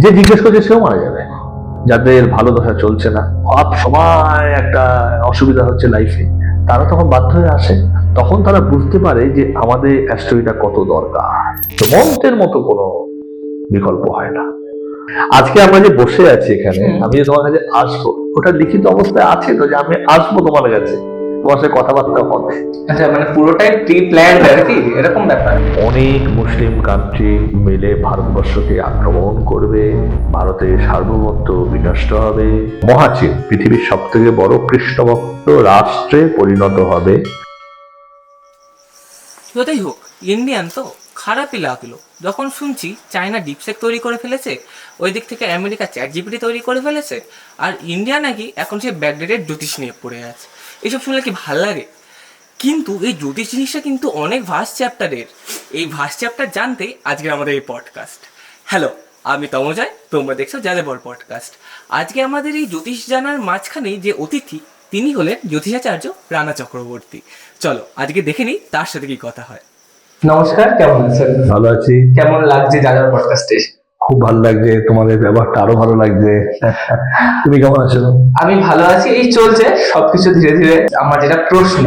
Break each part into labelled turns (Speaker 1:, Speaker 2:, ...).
Speaker 1: যে জিজ্ঞেস করছে সেও মারা যাবে। যাদের ভালো দশা চলছে না, সব সময় একটা অসুবিধা হচ্ছে লাইফে, তারা তখন বাধ্য হয়ে আসে। তখন তারা বুঝতে পারে যে আমাদের অ্যাস্ট্রোলজিটা কত দরকার। তো মন্ত্রের মতো কোনো বিকল্প হয় না। আজকে আমরা যে বসে আছি এখানে, আমি যে তোমার কাছে আসবো, ওটা লিখিত অবস্থায় আছে তো যে আমি আসবো তোমার কাছে, তোমার সাথে কথাবার্তা হবে।
Speaker 2: আচ্ছা, মানে পুরোটাই প্রি প্ল্যান্ড আর কি, এরকম ব্যাপার।
Speaker 1: অনেক মুসলিম কান্ট্রি মিলে ভারতবর্ষকে আক্রমণ করবে, ভারতের সার্বভৌমত্ব বিনষ্ট হবে, মহাচীন পৃথিবীর সব থেকে বড় কৃষ্ণভক্ত রাষ্ট্রে পরিণত হবে।
Speaker 3: যতই হোক, ইন্ডিয়ান তো খারাপই লাগলো যখন শুনছি চায়না ডিপসেক তৈরি করে ফেলেছে, ওই দিক থেকে আমেরিকা চ্যাট জিপিটি তৈরি করে ফেলেছে, আর ইন্ডিয়া নাকি এখন সে ব্যাকডেটেড জ্যোতিষ নিয়ে পড়ে আছে। এসব শুনলে কি ভাল লাগে? কিন্তু এই জ্যোতিষ জিনিসটা কিন্তু অনেক ভাস্ট চ্যাপ্টারের। এই ভাস্ট চ্যাপ্টার জানতে আজকে আমাদের এই পডকাস্ট। হ্যালো, আমি তমজয়, তোমরা দেখছো যাযাবর পডকাস্ট। আজকে আমাদের এই জ্যোতিষ জানার মাঝখানে যে অতিথি, তিনি হলেন জ্যোতিষাচার্য রানা চক্রবর্তী। চলো আজকে দেখে নিই তার সাথে কি কথা হয়।
Speaker 2: নমস্কার, কেমন আছেন?
Speaker 1: ভালো আছি।
Speaker 2: কেমন লাগছে যাযাবর পডকাস্টে?
Speaker 1: খুব ভালো লাগছে, তোমাদের ব্যবহারটা আরো ভালো লাগছে। তুমি কেমন আছো?
Speaker 2: আমি ভালো আছি, এই চলছে সবকিছু ধীরে ধীরে। আমার যেটা প্রশ্ন,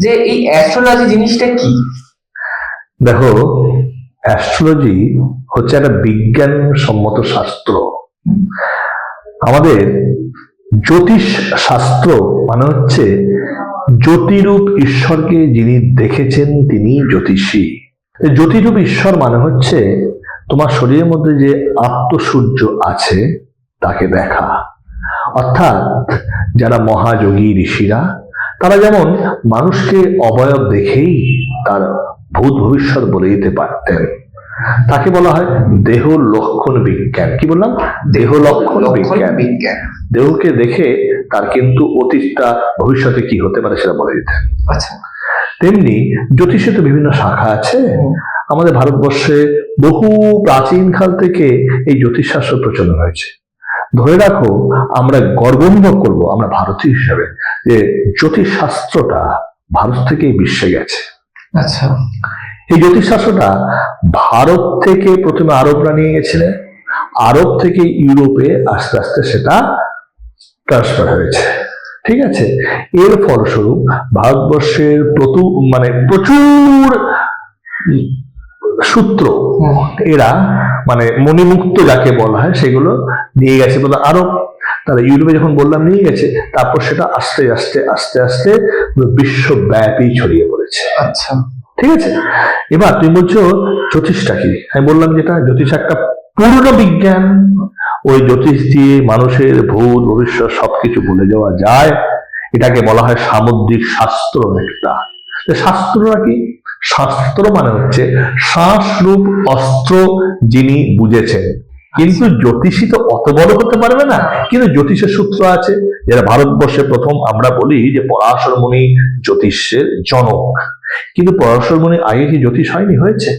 Speaker 2: যে এই অ্যাস্ট্রোলজি জিনিসটা কি?
Speaker 1: দেখো, অ্যাস্ট্রোলজি হচ্ছে একটা বিজ্ঞানসম্মত শাস্ত্র। আমাদের জ্যোতিষ শাস্ত্র মানে হচ্ছে জ্যোতিরূপ ঈশ্বরকে যিনি দেখেছেন তিনি জ্যোতিষী। জ্যোতিরূপ ঈশ্বর মানে হচ্ছে তোমার শরীরের মধ্যে যে আত্মসূর্য আছে তাকে দেখা। অর্থাৎ যারা মহাযোগী ঋষিরা, তারা যেমন মানুষকে অবয়ব দেখেই তার ভূত ভবিষ্যৎ বলে দিতে পারতেন, তাকে বলা হয় দেহ লক্ষণ বিজ্ঞান। কি বললাম? দেহ লক্ষণ বিজ্ঞান। দেহকে দেখে তার কিন্তু অতীতটা ভবিষ্যতে কি হতে পারে সেটা বলে দিতেন।
Speaker 2: আচ্ছা,
Speaker 1: তেমনি জ্যোতিষে তো বিভিন্ন শাখা আছে। আমাদের ভারতবর্ষে বহু প্রাচীন কাল থেকে এই জ্যোতিষশাস্ত্র প্রচলন হয়েছে। ধরে রাখো, আমরা গর্ববোধ করবো আমরা ভারতীয় হিসাবে যে জ্যোতিষশাস্ত্রটা ভারত থেকেই বিশ্বে গেছে।
Speaker 2: আচ্ছা,
Speaker 1: এই জ্যোতিষশাস্ত্রটা ভারত থেকে প্রথমে আরবরা নিয়ে গেছিলেন, আরব থেকে ইউরোপে আস্তে আস্তে সেটা ট্রান্সফার হয়েছে। ঠিক আছে, এর ফলস্বরূপ ভারতবর্ষের প্রচুর সূত্র এরা মানে মণিমুক্ত যাকে বলা হয় সেগুলো নিয়ে গেছে প্রথম আরব, তারা ইউরোপে যখন বললাম নিয়ে গেছে, তারপর সেটা আস্তে আস্তে আস্তে আস্তে বিশ্বব্যাপী ছড়িয়ে পড়েছে।
Speaker 2: আচ্ছা,
Speaker 1: ঠিক আছে। এবার তুমি বলছো জ্যোতিষটা কি? আমি বললাম যেটা জ্যোতিষ একটা পূর্ণ বিজ্ঞান। ওই জ্যোতিষ দিয়ে মানুষের ভূত ভবিষ্যৎ সবকিছু ভুলে যাওয়া যায়। এটাকে বলা হয় সামুদ্রিক শাস্ত্র। একটা শাস্ত্রটা কি? শাস্ত্র মানে হচ্ছে শ্বাস রূপ অস্ত্র যিনি বুঝেছেন। কিন্তু জ্যোতিষী তো অত বড় হতে পারবে না, কিন্তু জ্যোতিষের সূত্র আছে। যারা ভারতবর্ষে প্রথম আমরা বলি যে পরাশর মুনি জ্যোতিষের জনক, কিন্তু পরাশর মুনি আগে কি জ্যোতিষ হয়নি? হয়েছে।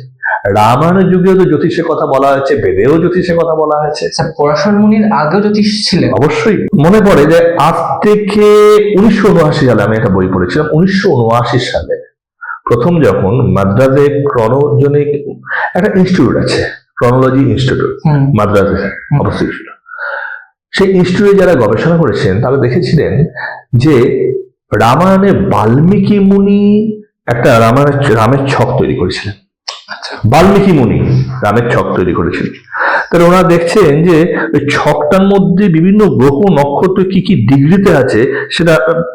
Speaker 1: রামায়ণের যুগেও তো জ্যোতিষের কথা বলা হয়েছে, বেদেও জ্যোতিষের কথা বলা হয়েছে।
Speaker 2: পরাশর মুনির আগেও জ্যোতিষ ছিলেন?
Speaker 1: অবশ্যই। মনে পড়ে যে আজ থেকে 1979 সালে আমি একটা বই পড়েছিলাম। 1979 সালে প্রথম যখন মাদ্রাজে ক্রনোজেনিক একটা ইনস্টিটিউট আছে, ক্রনোলজি ইনস্টিটিউট মাদ্রাজে অবস্থিত ছিল। সেই ইনস্টিটিউটে যারা গবেষণা করেছেন তারা দেখেছিলেন যে রামায়ণে বাল্মীকি মুনি একটা রামের ছক তৈরি করেছিলেন। বাল্মীকি মুনি রামের ছক তৈরি করেছিলেন। তাহলে ওনারা দেখছেন যে ওই ছকটার মধ্যে বিভিন্ন গ্রহ নক্ষত্র কি কি ডিগ্রিতে আছে সেটা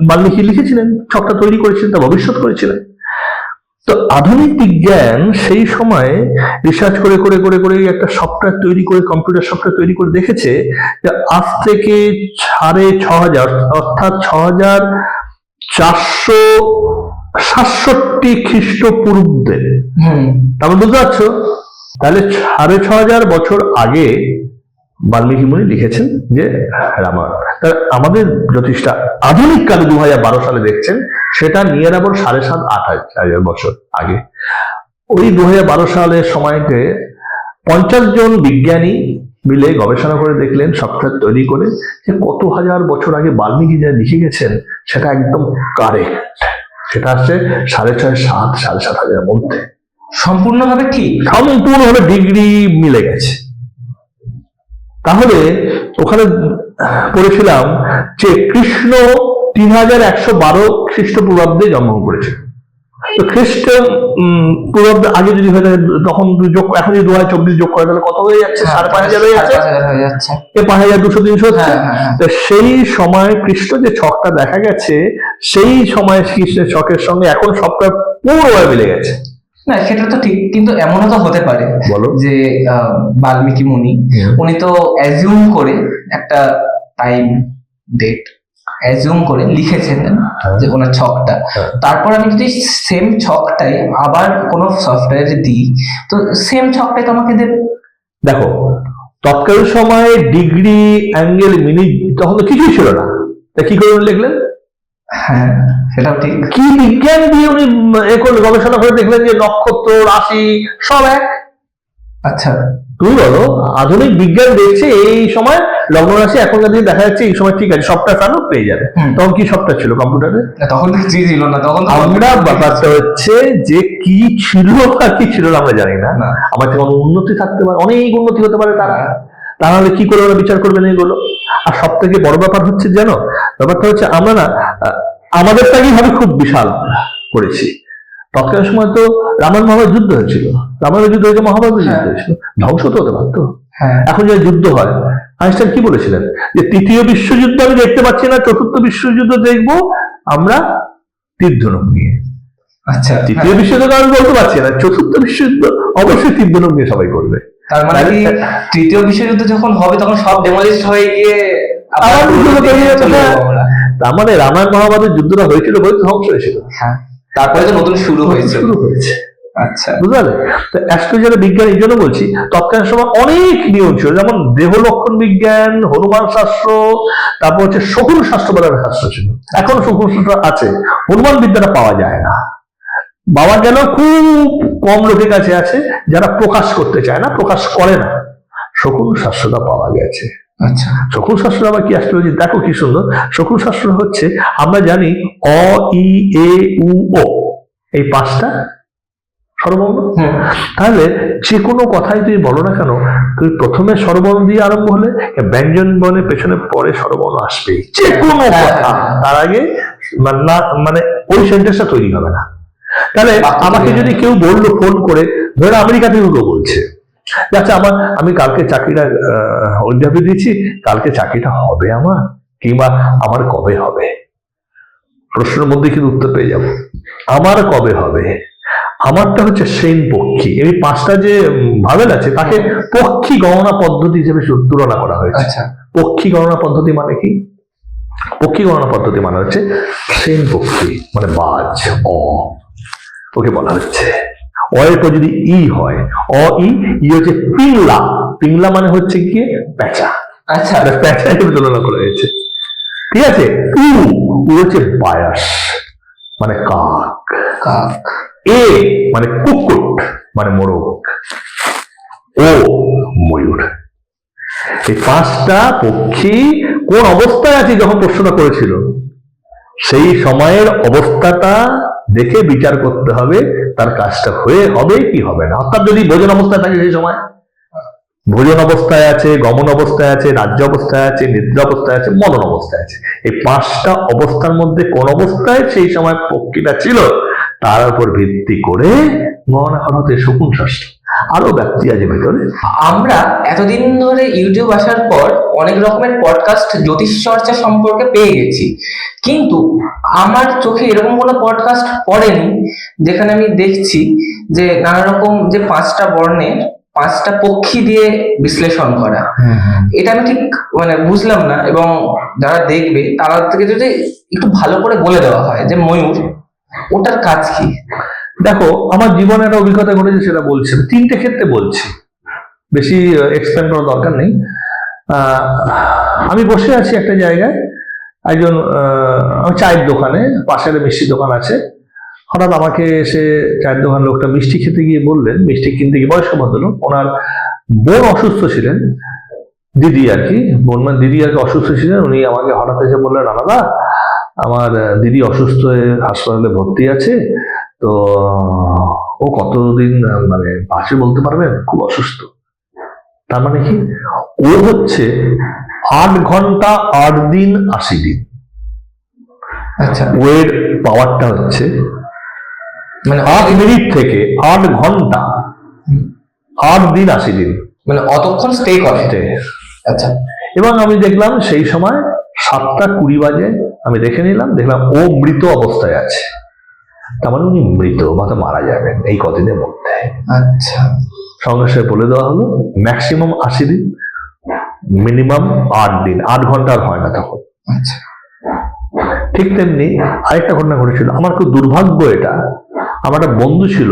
Speaker 1: বাল্মীকি লিখেছিলেন, ছকটা তৈরি করেছিলেন, তা ভবিষ্যৎ করেছিলেন। তো আধুনিক বিজ্ঞান সেই সময় রিসার্চ করে করে করে করে একটা সফটওয়্যার তৈরি করে, কম্পিউটার সফটওয়্যার তৈরি করে দেখেছে যে আজ থেকে 6,500 অর্থাৎ 6,467 খ্রিস্টপূর্বাব্দে, তাহলে বুঝতে পারছো, তাহলে 6,500 বছর আগে বাল্মীকি মুনি লিখেছেন যে রামায়ণ। আমাদের জ্যোতিষটা আধুনিক কালে 2012 সালে দেখছেন, সেটা নিয়ে নেব 7,500-8,000 বছর আগে। ওই 2012 সালের সময়তে 50 জন বিজ্ঞানী মিলে গবেষণা করে দেখলেন, সফটওয়্যার তৈরি করে, যে কত হাজার বছর আগে বাল্মীকি যা লিখে গেছেন সেটা একদম কারেক্ট। সেটা হচ্ছে 6,500-7,500 মধ্যে
Speaker 2: সম্পূর্ণভাবে ঠিক,
Speaker 1: সম্পূর্ণভাবে ডিগ্রি মিলে গেছে। তাহলে ওখানে পড়েছিলাম যে কৃষ্ণ 3112 খ্রিস্টপূর্বাব্দে জন্মগ্রহণ করেছে। তো খ্রিস্ট পূর্বাব্দে আগে যদি হয়ে থাকে তখন যোগ, এখন যদি 2024 যোগ করে তাহলে কত হয়ে যাচ্ছে? 5,500 হয়ে যাচ্ছে।
Speaker 2: 5,500 হয়ে যাচ্ছে।
Speaker 1: 5,200 300 হচ্ছে।
Speaker 2: হ্যাঁ, হ্যাঁ, হ্যাঁ।
Speaker 1: তো সেই সময় কৃষ্ণ যে ছকটা দেখা গেছে, সেই সময় কৃষ্ণের ছকের সঙ্গে এখন সবটা পুরোভাবে মিলে গেছে।
Speaker 2: না সেটা তো ঠিক, কিন্তু এমনও তো হতে পারে
Speaker 1: বলো।
Speaker 2: যে বাল্মীকি মুনি উনি তো অ্যাজিউম করে একটা টাইম ডেট অ্যাজিউম করে লিখেছেন যে ওনার ছকটা। তারপর আমি যদি সেম ছকটাই আবার কোনো সফটওয়্যারে দিই তো সেম ছকটাই তোমাকে দেবে।
Speaker 1: দেখো তৎকালীন সময়ে ডিগ্রি, অ্যাঙ্গেল, মিনিট তখন তো কিছুই ছিল না, তা কি করে উনি লিখলেন?
Speaker 2: হ্যাঁ সেটাও ঠিক।
Speaker 1: কি বিজ্ঞান দিয়ে উনি গবেষণা করে দেখলেন যে নক্ষত্র, রাশি সব এক?
Speaker 2: আচ্ছা
Speaker 1: তুমি বলো, আধুনিক বিজ্ঞান দেখছে এই সময় লগ্ন রাশি এখনকার দিনে দেখা যাচ্ছে এই সময় ঠিক আছে, সফটওয়্যার ফানও পেয়ে যাবে। তখন কি সফটওয়্যার ছিল কম্পিউটারে?
Speaker 2: তখন তো কিছুই ছিল না, তখন
Speaker 1: আমরা ব্যাপারটা হচ্ছে যে কি ছিল আর কি ছিল না আমরা জানি না। আমার থেকে উন্নতি থাকতে পারে, অনেক উন্নতি হতে পারে তারা, তাহলে কি করে ওরা বিচার করবেন এগুলো? আর সব থেকে বড় ব্যাপার হচ্ছে জানো, ব্যাপারটা হচ্ছে আমরা না আমাদেরটাকেই ভাবে খুব বিশাল করেছি। তৎকালীন সময় তো রামায়ণ মহাভারত যুদ্ধ হয়েছিল, রামায়ণ যুদ্ধ হয়েছে, মহাভারত যুদ্ধ হয়েছিল, ধ্বংস তো হতে পারতো। এখন যে যুদ্ধ হয়, আইনস্টাইন কি বলেছিলেন যে তৃতীয় বিশ্বযুদ্ধ আমি দেখতে পাচ্ছি না, চতুর্থ বিশ্বযুদ্ধ দেখবো আমরা তীর ধনুক নিয়ে।
Speaker 2: আচ্ছা
Speaker 1: তৃতীয় বিশ্বযুদ্ধ আমি বলতে পারছি না, চতুর্থ বিশ্বযুদ্ধ অবশ্যই তীর ধনুক নিয়ে সবাই করবে।
Speaker 2: তার মানে কি তৃতীয় বিশ্বযুদ্ধ যখন হবে তখন সব ডেমোলিস্ট হয়ে গিয়ে
Speaker 1: তার মানে রামায়ণ মহাভারতের যুদ্ধটা হয়েছিল বলে ধ্বংস হয়েছিল।
Speaker 2: তারপরে তো নতুন শুরু হয়েছে।
Speaker 1: আচ্ছা বুঝতে পারলে? তো অ্যাস্ট্রোলজি বিজ্ঞান এই জন্য বলছি, তৎকালীন সময় অনেক নিয়ম ছিল, যেমন দেহ লক্ষণ বিজ্ঞান, হনুমান শাস্ত্র, তারপর হচ্ছে শকুন শাস্ত্র বলে একটা শাস্ত্র ছিল। এখন শকুন শাস্ত্র আছে, হনুমান বিদ্যাটা পাওয়া যায় না, পাওয়া গেল খুব কম লোকের কাছে আছে যারা প্রকাশ করতে চায় না, প্রকাশ করে না। শকুন শাস্ত্রটা পাওয়া গেছে।
Speaker 2: আচ্ছা
Speaker 1: শকুন শাস্ত্র আবার কি অ্যাস্ট্রোলজি, দেখো কি সুন্দর। শকুন শাস্ত্র হচ্ছে আমরা জানি অ, ই, এ, উ, ও এই 5টা স্বরবর্ণ। তাহলে যে কোনো কথাই তুমি বলো না কেন, তুমি প্রথমে স্বরবর্ণ দিয়ে আরম্ভ হলে ব্যঞ্জন বর্ণের পেছনে পরে স্বরবর্ণ আসবেই, যে কোনো কথা। তার আগে মানে ওই সেন্টেন্সটা তৈরি হবে না। তাহলে আমাকে যদি কেউ বললো ফোন করে, ধরো আমেরিকা থেকে কেউ বলছে, আচ্ছা আমি কালকে চাকরিটা ইন্টারভিউ দিয়েছি, কালকে চাকরিটা হবে আমার, কিংবা আমার কবে হবে, প্রশ্নের মধ্যে কিন্তু উত্তর পেয়ে যাব। আমার কবে হবে, আমারটা হচ্ছে সেন পক্ষী। এই 5টা যে ভাবেল আছে তাকে পক্ষী গণনা পদ্ধতি হিসেবে তুলনা করা হয়েছে। পক্ষী গণনা পদ্ধতি মানে কি? পক্ষী গণনা পদ্ধতি মানে হচ্ছে সেন পক্ষী, মানে বাজ, ওকে বলা হচ্ছে। অয়ের পর যদি ই হয়, অ ই হচ্ছে পিংলা, পিংলা মানে হচ্ছে গিয়ে প্যাঁচা। আচ্ছা, প্যাঁচা হিসেবে তুলনা করা হয়েছে, ঠিক আছে। উ হচ্ছে বায়াস মানে কাক, কাক। এ মানে কুকুট মানে মোরগ, ও ময়ূর। এই 5টা পক্ষী কোন অবস্থায় আছে যখন প্রশ্নটা করেছিল, সেই সময়ের অবস্থাটা দেখে বিচার করতে হবে তার কাজটা হবে কি হবে না। অর্থাৎ যদি ভোজন অবস্থায় থাকে, সেই সময় ভোজন অবস্থায় আছে, গমন অবস্থায় আছে, রাজ্য অবস্থায় আছে, নিদ্রা অবস্থায় আছে, মনন অবস্থায় আছে, এই 5টা অবস্থার মধ্যে কোন অবস্থায় সেই সময় পক্ষীটা ছিল তার উপর ভিত্তি করে গণনা করা হতে শকুন শাস্ত্র। আরো ব্যাপ্তি আছে ভেতরে।
Speaker 2: আমরা এতদিন ধরে ইউটিউব আসার পর অনেক রকমের পডকাস্ট জ্যোতিষ চর্চা সম্পর্কে পেয়ে গেছি, কিন্তু আমার চোখে এরকম কোনো পডকাস্ট পড়েনি যেখানে আমি দেখছি যে নানা রকম যে 5টা বর্ণের 5টা পক্ষী দিয়ে বিশ্লেষণ করা। এটা আমি ঠিক মানে বুঝলাম না, এবং যারা দেখবে তারা থেকে যদি একটু ভালো করে বলে দেওয়া হয় যে ময়ূর ওটার কাজ কি।
Speaker 1: দেখো, আমার জীবনে একটা অভিজ্ঞতা ঘটেছে, সেটা বলছি। 3টে ক্ষেত্রে বলছি, বেশি এক্সপ্লেন করার দরকার নেই। আমি বসে আছি একটা জায়গায়, একজন চায়ের দোকানে, পাশের মিষ্টি দোকান আছে, হঠাৎ আমাকে এসে চায়ের দোকান লোকটা মিষ্টি খেতে গিয়ে বললেন, মিষ্টি কিনতে গিয়ে, বয়স্ক ভদ্রলোক, ওনার বোন অসুস্থ ছিলেন, দিদি আর কি, বোন মানে দিদি আর কি অসুস্থ ছিলেন। উনি আমাকে হঠাৎ এসে বললেন, রানাদা আমার দিদি অসুস্থ হয়ে হাসপাতালে ভর্তি আছে, তো ও কতদিন মানে বাঁচে বলতে পারবেন, খুব অসুস্থ। তার মানে কি, ও হচ্ছে 8 ঘন্টা 8 দিন 80 দিন।
Speaker 2: আচ্ছা,
Speaker 1: ওর পাওয়ারটা হচ্ছে
Speaker 2: মানে
Speaker 1: 8 মিনিট থেকে 8 ঘন্টা 8 দিন 80 দিন
Speaker 2: মানে অতক্ষণ স্টে করে। আচ্ছা,
Speaker 1: এবং আমি দেখলাম সেই সময় 7:20 বাজে, আমি দেখে নিলাম, দেখলাম ও মৃত অবস্থায় আছে। তার মানে উনি মৃত, মারা যাবেন এই কদিনের মধ্যে।
Speaker 2: আচ্ছা,
Speaker 1: সঙ্গে সঙ্গে বলে দেওয়া হলো ম্যাক্সিমাম 80 দিন, মিনিমাম 8 দিন, 8 ঘন্টা আর হয় না তখন।
Speaker 2: আচ্ছা,
Speaker 1: ঠিক তেমনি আরেকটা ঘটনা ঘটেছিল, আমার খুব দুর্ভাগ্য এটা। আমার একটা বন্ধু ছিল,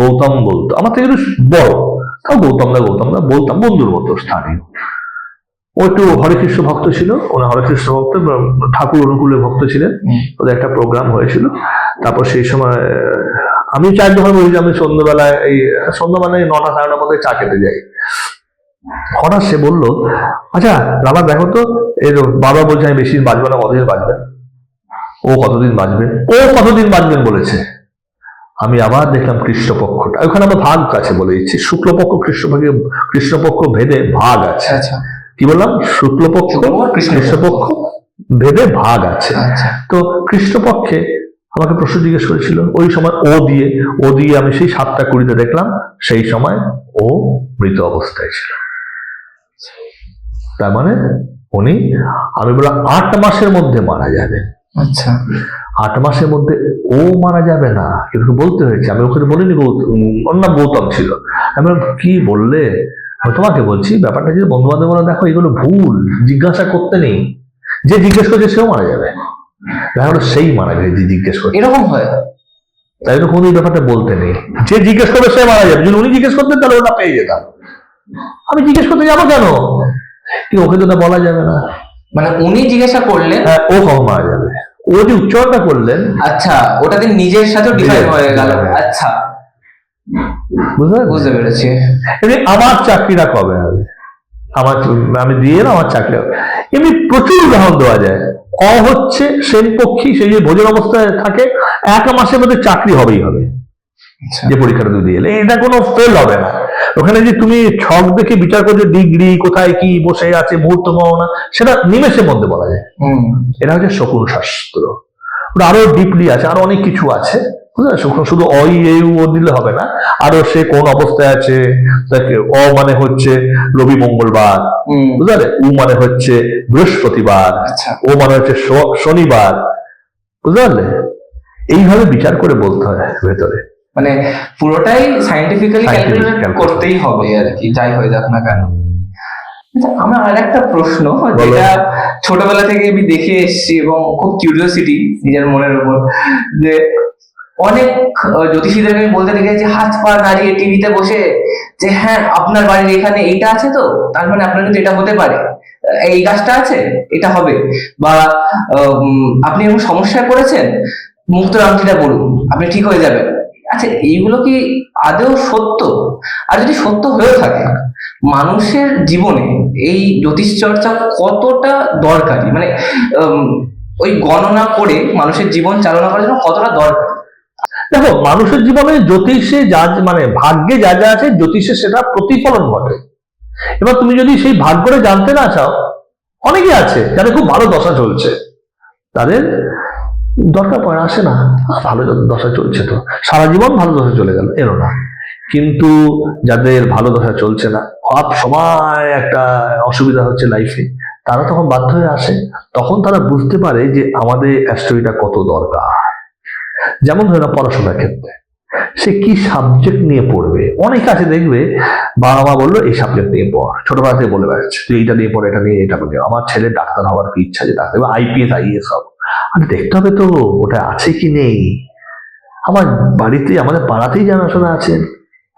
Speaker 1: গৌতম বলতো, আমার থেকে একটু বড়, তাও গৌতম দা বলতাম, বন্ধুর মতো স্থানীয়। ও একটু হরে কৃষ্ণ ভক্ত ছিল, ওনার হরে কৃষ্ণ ভক্ত, ঠাকুর অনুকূলের ভক্ত ছিলেন। ওদের একটা প্রোগ্রাম হয়েছিল, তারপর সেই সময় আমি চায়ের দোকান বলি যে আমি সন্ধ্যাবেলায়, এই সন্ধ্যা মানে 9টা 9:30 মধ্যে চা খেতে যাই। হঠাৎ সে বললো, আচ্ছা রানা দেখো তো, এর বাবা বলছে আমি বেশি দিন বাঁচবে না, কতদিন বাঁচবেন? ও কতদিন বাঁচবেন বলেছে। আমি আবার দেখলাম কৃষ্ণপক্ষটা, ওখানে আমার ভাগ আছে বলে দিচ্ছি, শুক্লপক্ষ কৃষ্ণপক্ষ ভেদে ভাগ আছে।
Speaker 2: আচ্ছা,
Speaker 1: কি বললাম? শুক্লপক্ষ কৃষ্ণপক্ষ ভেদে ভাগ আছে।
Speaker 2: আচ্ছা,
Speaker 1: তো কৃষ্ণপক্ষে আমাকে প্রশ্ন জিজ্ঞেস করেছিল, ওই সময় ও দিয়ে আমি সেই 7:20 দেখলাম, সেই সময় ও মৃত অবস্থায় ছিল। তার মানে উনি, আমি বললাম 8 মাসের মধ্যে মারা যাবেন।
Speaker 2: আচ্ছা,
Speaker 1: 8 মাসের মধ্যে ও মারা যাবে না, কিন্তু বলতে হয়েছে। আমি ওখানে বলিনি, ওর নাম গৌতম ছিল। আমি বললাম কি বললে? আমি তোমাকে বলছি ব্যাপারটা, যে বন্ধু বান্ধব দেখো এগুলো ভুল, জিজ্ঞাসা করতে নেই, যে জিজ্ঞেস করছে সেও মারা যাবে, দেখা গেলো সেই মারা গেছে যে জিজ্ঞেস করছে।
Speaker 2: এরকম হয়?
Speaker 1: তাই জন্য কোনো এই ব্যাপারটা বলতে নেই, যে জিজ্ঞেস করবে সে মারা যাবে। যদি উনি জিজ্ঞেস করতেন তাহলে ওটা পেয়ে যেতাম, আমি জিজ্ঞেস করতে যাবো কেন? কিন্তু ওকে তো ওটা বলা যাবে না।
Speaker 2: মানে উনি জিজ্ঞাসা করলেন,
Speaker 1: হ্যাঁ, ও কখন মারা যাবে, ও যে উচ্চারণটা করলেন,
Speaker 2: আচ্ছা, ওটাতে নিজের সাথে ডিফাইন হয়ে গেল। আচ্ছা, বুঝতে পেরেছি।
Speaker 1: আমার চাকরিটা কবে হবে, আমি দিয়ে এলাম, আমার চাকরি হবে। এমনি প্রচুর উদাহরণ দেওয়া যায়। হচ্ছে শ্রেণীপক্ষী, সেই যে ভোজন অবস্থায় থাকে, 1 মাসের মধ্যে চাকরি হবেই হবে, যে পরীক্ষাটা তুমি দিয়ে এলে, এটা কোনো ফেল হবে না। ওখানে যে তুমি ছক দেখে বিচার করছো, ডিগ্রি কোথায় কি বসে আছে, মুহূর্ত গণনা, সেটা নিমেষের মধ্যে বলা যায়। এটা হচ্ছে শকুন শাস্ত্র। ওটা আরো ডিপলি আছে, আরো অনেক কিছু আছে, শুধু ও দিলে হবে না। আরো সে কোন অবস্থায় আছে, মানে হচ্ছে রবি মঙ্গলবার, বুঝলে, উ মানে হচ্ছে বৃহস্পতিবার, ও মানে হচ্ছে শনিবার, বুঝতে পারলে? এইভাবে বিচার করে বলতে হয় ভেতরে,
Speaker 2: মানে পুরোটাই সায়েন্টিফিক্যালি ক্যালকুলেট করতেই হবে আর কি, যাই হয়ে যাক না কেন। আমার আর একটা প্রশ্ন, যেটা ছোটবেলা থেকে আমি দেখে এসেছি এবং খুব কিউরিওসিটি নিজের মনের উপর, যে অনেক জ্যোতিষীদের আমি বলতে দেখেছি হাত পা নাড়িয়ে টিভিতে বসে, যে হ্যাঁ আপনার বাড়ির এখানে এইটা আছে, তো তার মানে আপনার কিন্তু এটা হতে পারে, এই গাছটা আছে এটা হবে, বা আপনি এরকম সমস্যায় পড়েছেন, মুক্তোর আংটিটা বলুন আপনি ঠিক হয়ে যাবেন। আচ্ছা, এইগুলো কি আদৌ সত্য? আর যদি সত্য হয়ে থাকে, মানুষের জীবনে এই জ্যোতিষ চর্চা কতটা দরকারি? মানে ওই গণনা করে মানুষের জীবন চালনা করার জন্য কতটা দরকার?
Speaker 1: দেখো, মানুষের জীবনে জ্যোতিষে যা, মানে ভাগ্যে যা যা আছে, জ্যোতিষে সেটা প্রতিফলন ঘটে। এবার তুমি যদি সেই ভাগ্যটা জানতে না চাও, অনেকে আছে যাদের খুব ভালো দশা চলছে, তাদের দরকার পড়ে, আসে না, ভালো দশা চলছে তো সারা জীবন ভালো দশা চলে গেল, এলো না। কিন্তু যাদের ভালো দশা চলছে না, সব সময় একটা অসুবিধা হচ্ছে লাইফে, তারা তখন বাধ্য হয়ে আসে, তখন তারা বুঝতে পারে যে আমাদের অ্যাস্ট্রোলজিটা কত দরকার। যেমন ধরে না, পড়াশোনার ক্ষেত্রে সে কি সাবজেক্ট নিয়ে পড়বে, অনেক আছে দেখবে বাবা মা বললো এই সাবজেক্ট নিয়ে পড়, ছোটবেলা থেকে বলে বেড়াচ্ছে তুই এইটা নিয়ে পড়, এটা নিয়ে এটা বলে। আমার ছেলে ডাক্তার হওয়ার কি ইচ্ছা, যে ডাক্তার IPS IAS হব, আর দেখতে হবে তো ওটা আছে কি নেই। আমার বাড়িতে, আমাদের পাড়াতেই জানাশোনা আছে,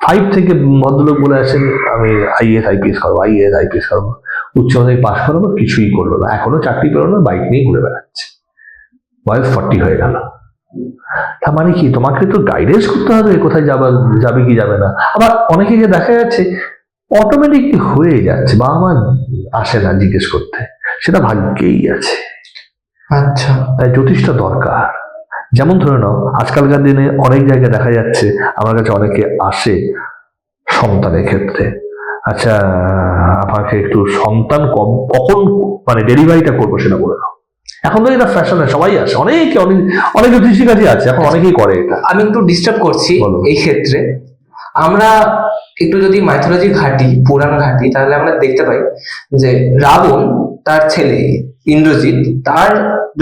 Speaker 1: 5 থেকে ভদ্রলোক বলে আসেন আমি IAS IPS করবো, IAS IPS করবো, উচ্চ মাধ্যমিক পাশ করবো, কিছুই করলো না, এখনো চাকরি পেলো না, বাইক নিয়ে ঘুরে বেড়াচ্ছে, বয়স 40 হয়ে গেল। তার মানে কি, তোমাকে তো গাইডেন্স করতে হবে কোথায় যাবে কি যাবে না। আবার অনেকে যে দেখা যাচ্ছে অটোমেটিকলি হয়ে যাচ্ছে, বাবা মা আসে না জিজ্ঞেস করতে, সেটা ভাগ্যেই আছে।
Speaker 2: আচ্ছা,
Speaker 1: তাই জ্যোতিষটা দরকার। যেমন ধরে নাও, আজকালকার দিনে অনেক জায়গায় দেখা যাচ্ছে, আমার কাছে অনেকে আসে সন্তানের ক্ষেত্রে, আচ্ছা, আমাকে একটু সন্তান কখন মানে ডেলিভারিটা করবো সেটা বলে দাও। এখন তো এটা ফ্যাশনে সবাই আছে, অনেকে অনেক অনেক জ্যোতিষী আছে, এখন অনেকেই করে এটা।
Speaker 2: আমি একটু ডিস্টার্ব করছি
Speaker 1: বলো।
Speaker 2: এই ক্ষেত্রে। আমরা একটু যদি মাইথোলজি ঘাঁটি, পুরাণ ঘাঁটি, তাহলে আমরা দেখতে পাই যে রাবণ তার ছেলে ইন্দ্রজিৎ, তার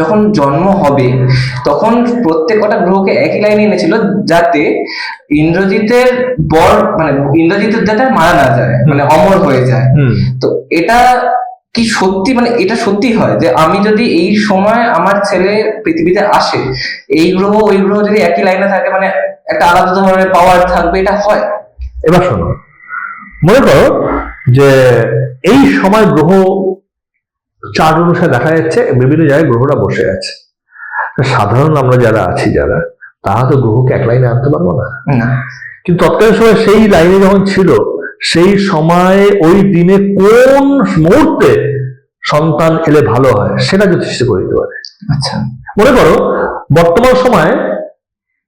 Speaker 2: যখন জন্ম হবে তখন প্রত্যেকটা গ্রহকে একই লাইনে এনেছিল যাতে ইন্দ্রজিতের মানে ইন্দ্রজিতের যাতে আর মারা না যায়, মানে অমর হয়ে যায়। তো এটা কি সত্যি, মানে এটা সত্যি হয় যে আমি যদি এই সময় আমার ছেলে পৃথিবীতে আসে, এই গ্রহ ওই গ্রহ যদি একই লাইনে থাকে, মানে একটা আলাদা ধরনের পাওয়ার থাকবে, এটা হয়?
Speaker 1: এবার শোনো, মনে করো যে এই সময় গ্রহ চার্ট অনুসারে দেখা যাচ্ছে বিভিন্ন জায়গায় গ্রহরা বসে আছে। সাধারণ আমরা যারা আছি, যারা তারা তো গ্রহকে এক লাইনে আনতে পারবো না। কিন্তু তৎকালীন সময় সেই লাইনে যখন ছিল, সেই সময় ওই দিনে কোন মুহূর্তে সন্তান এলে ভালো হয় সেটা জ্যোতিষী করে দিতে পারে।
Speaker 2: আচ্ছা,
Speaker 1: মনে করো বর্তমান সময়ে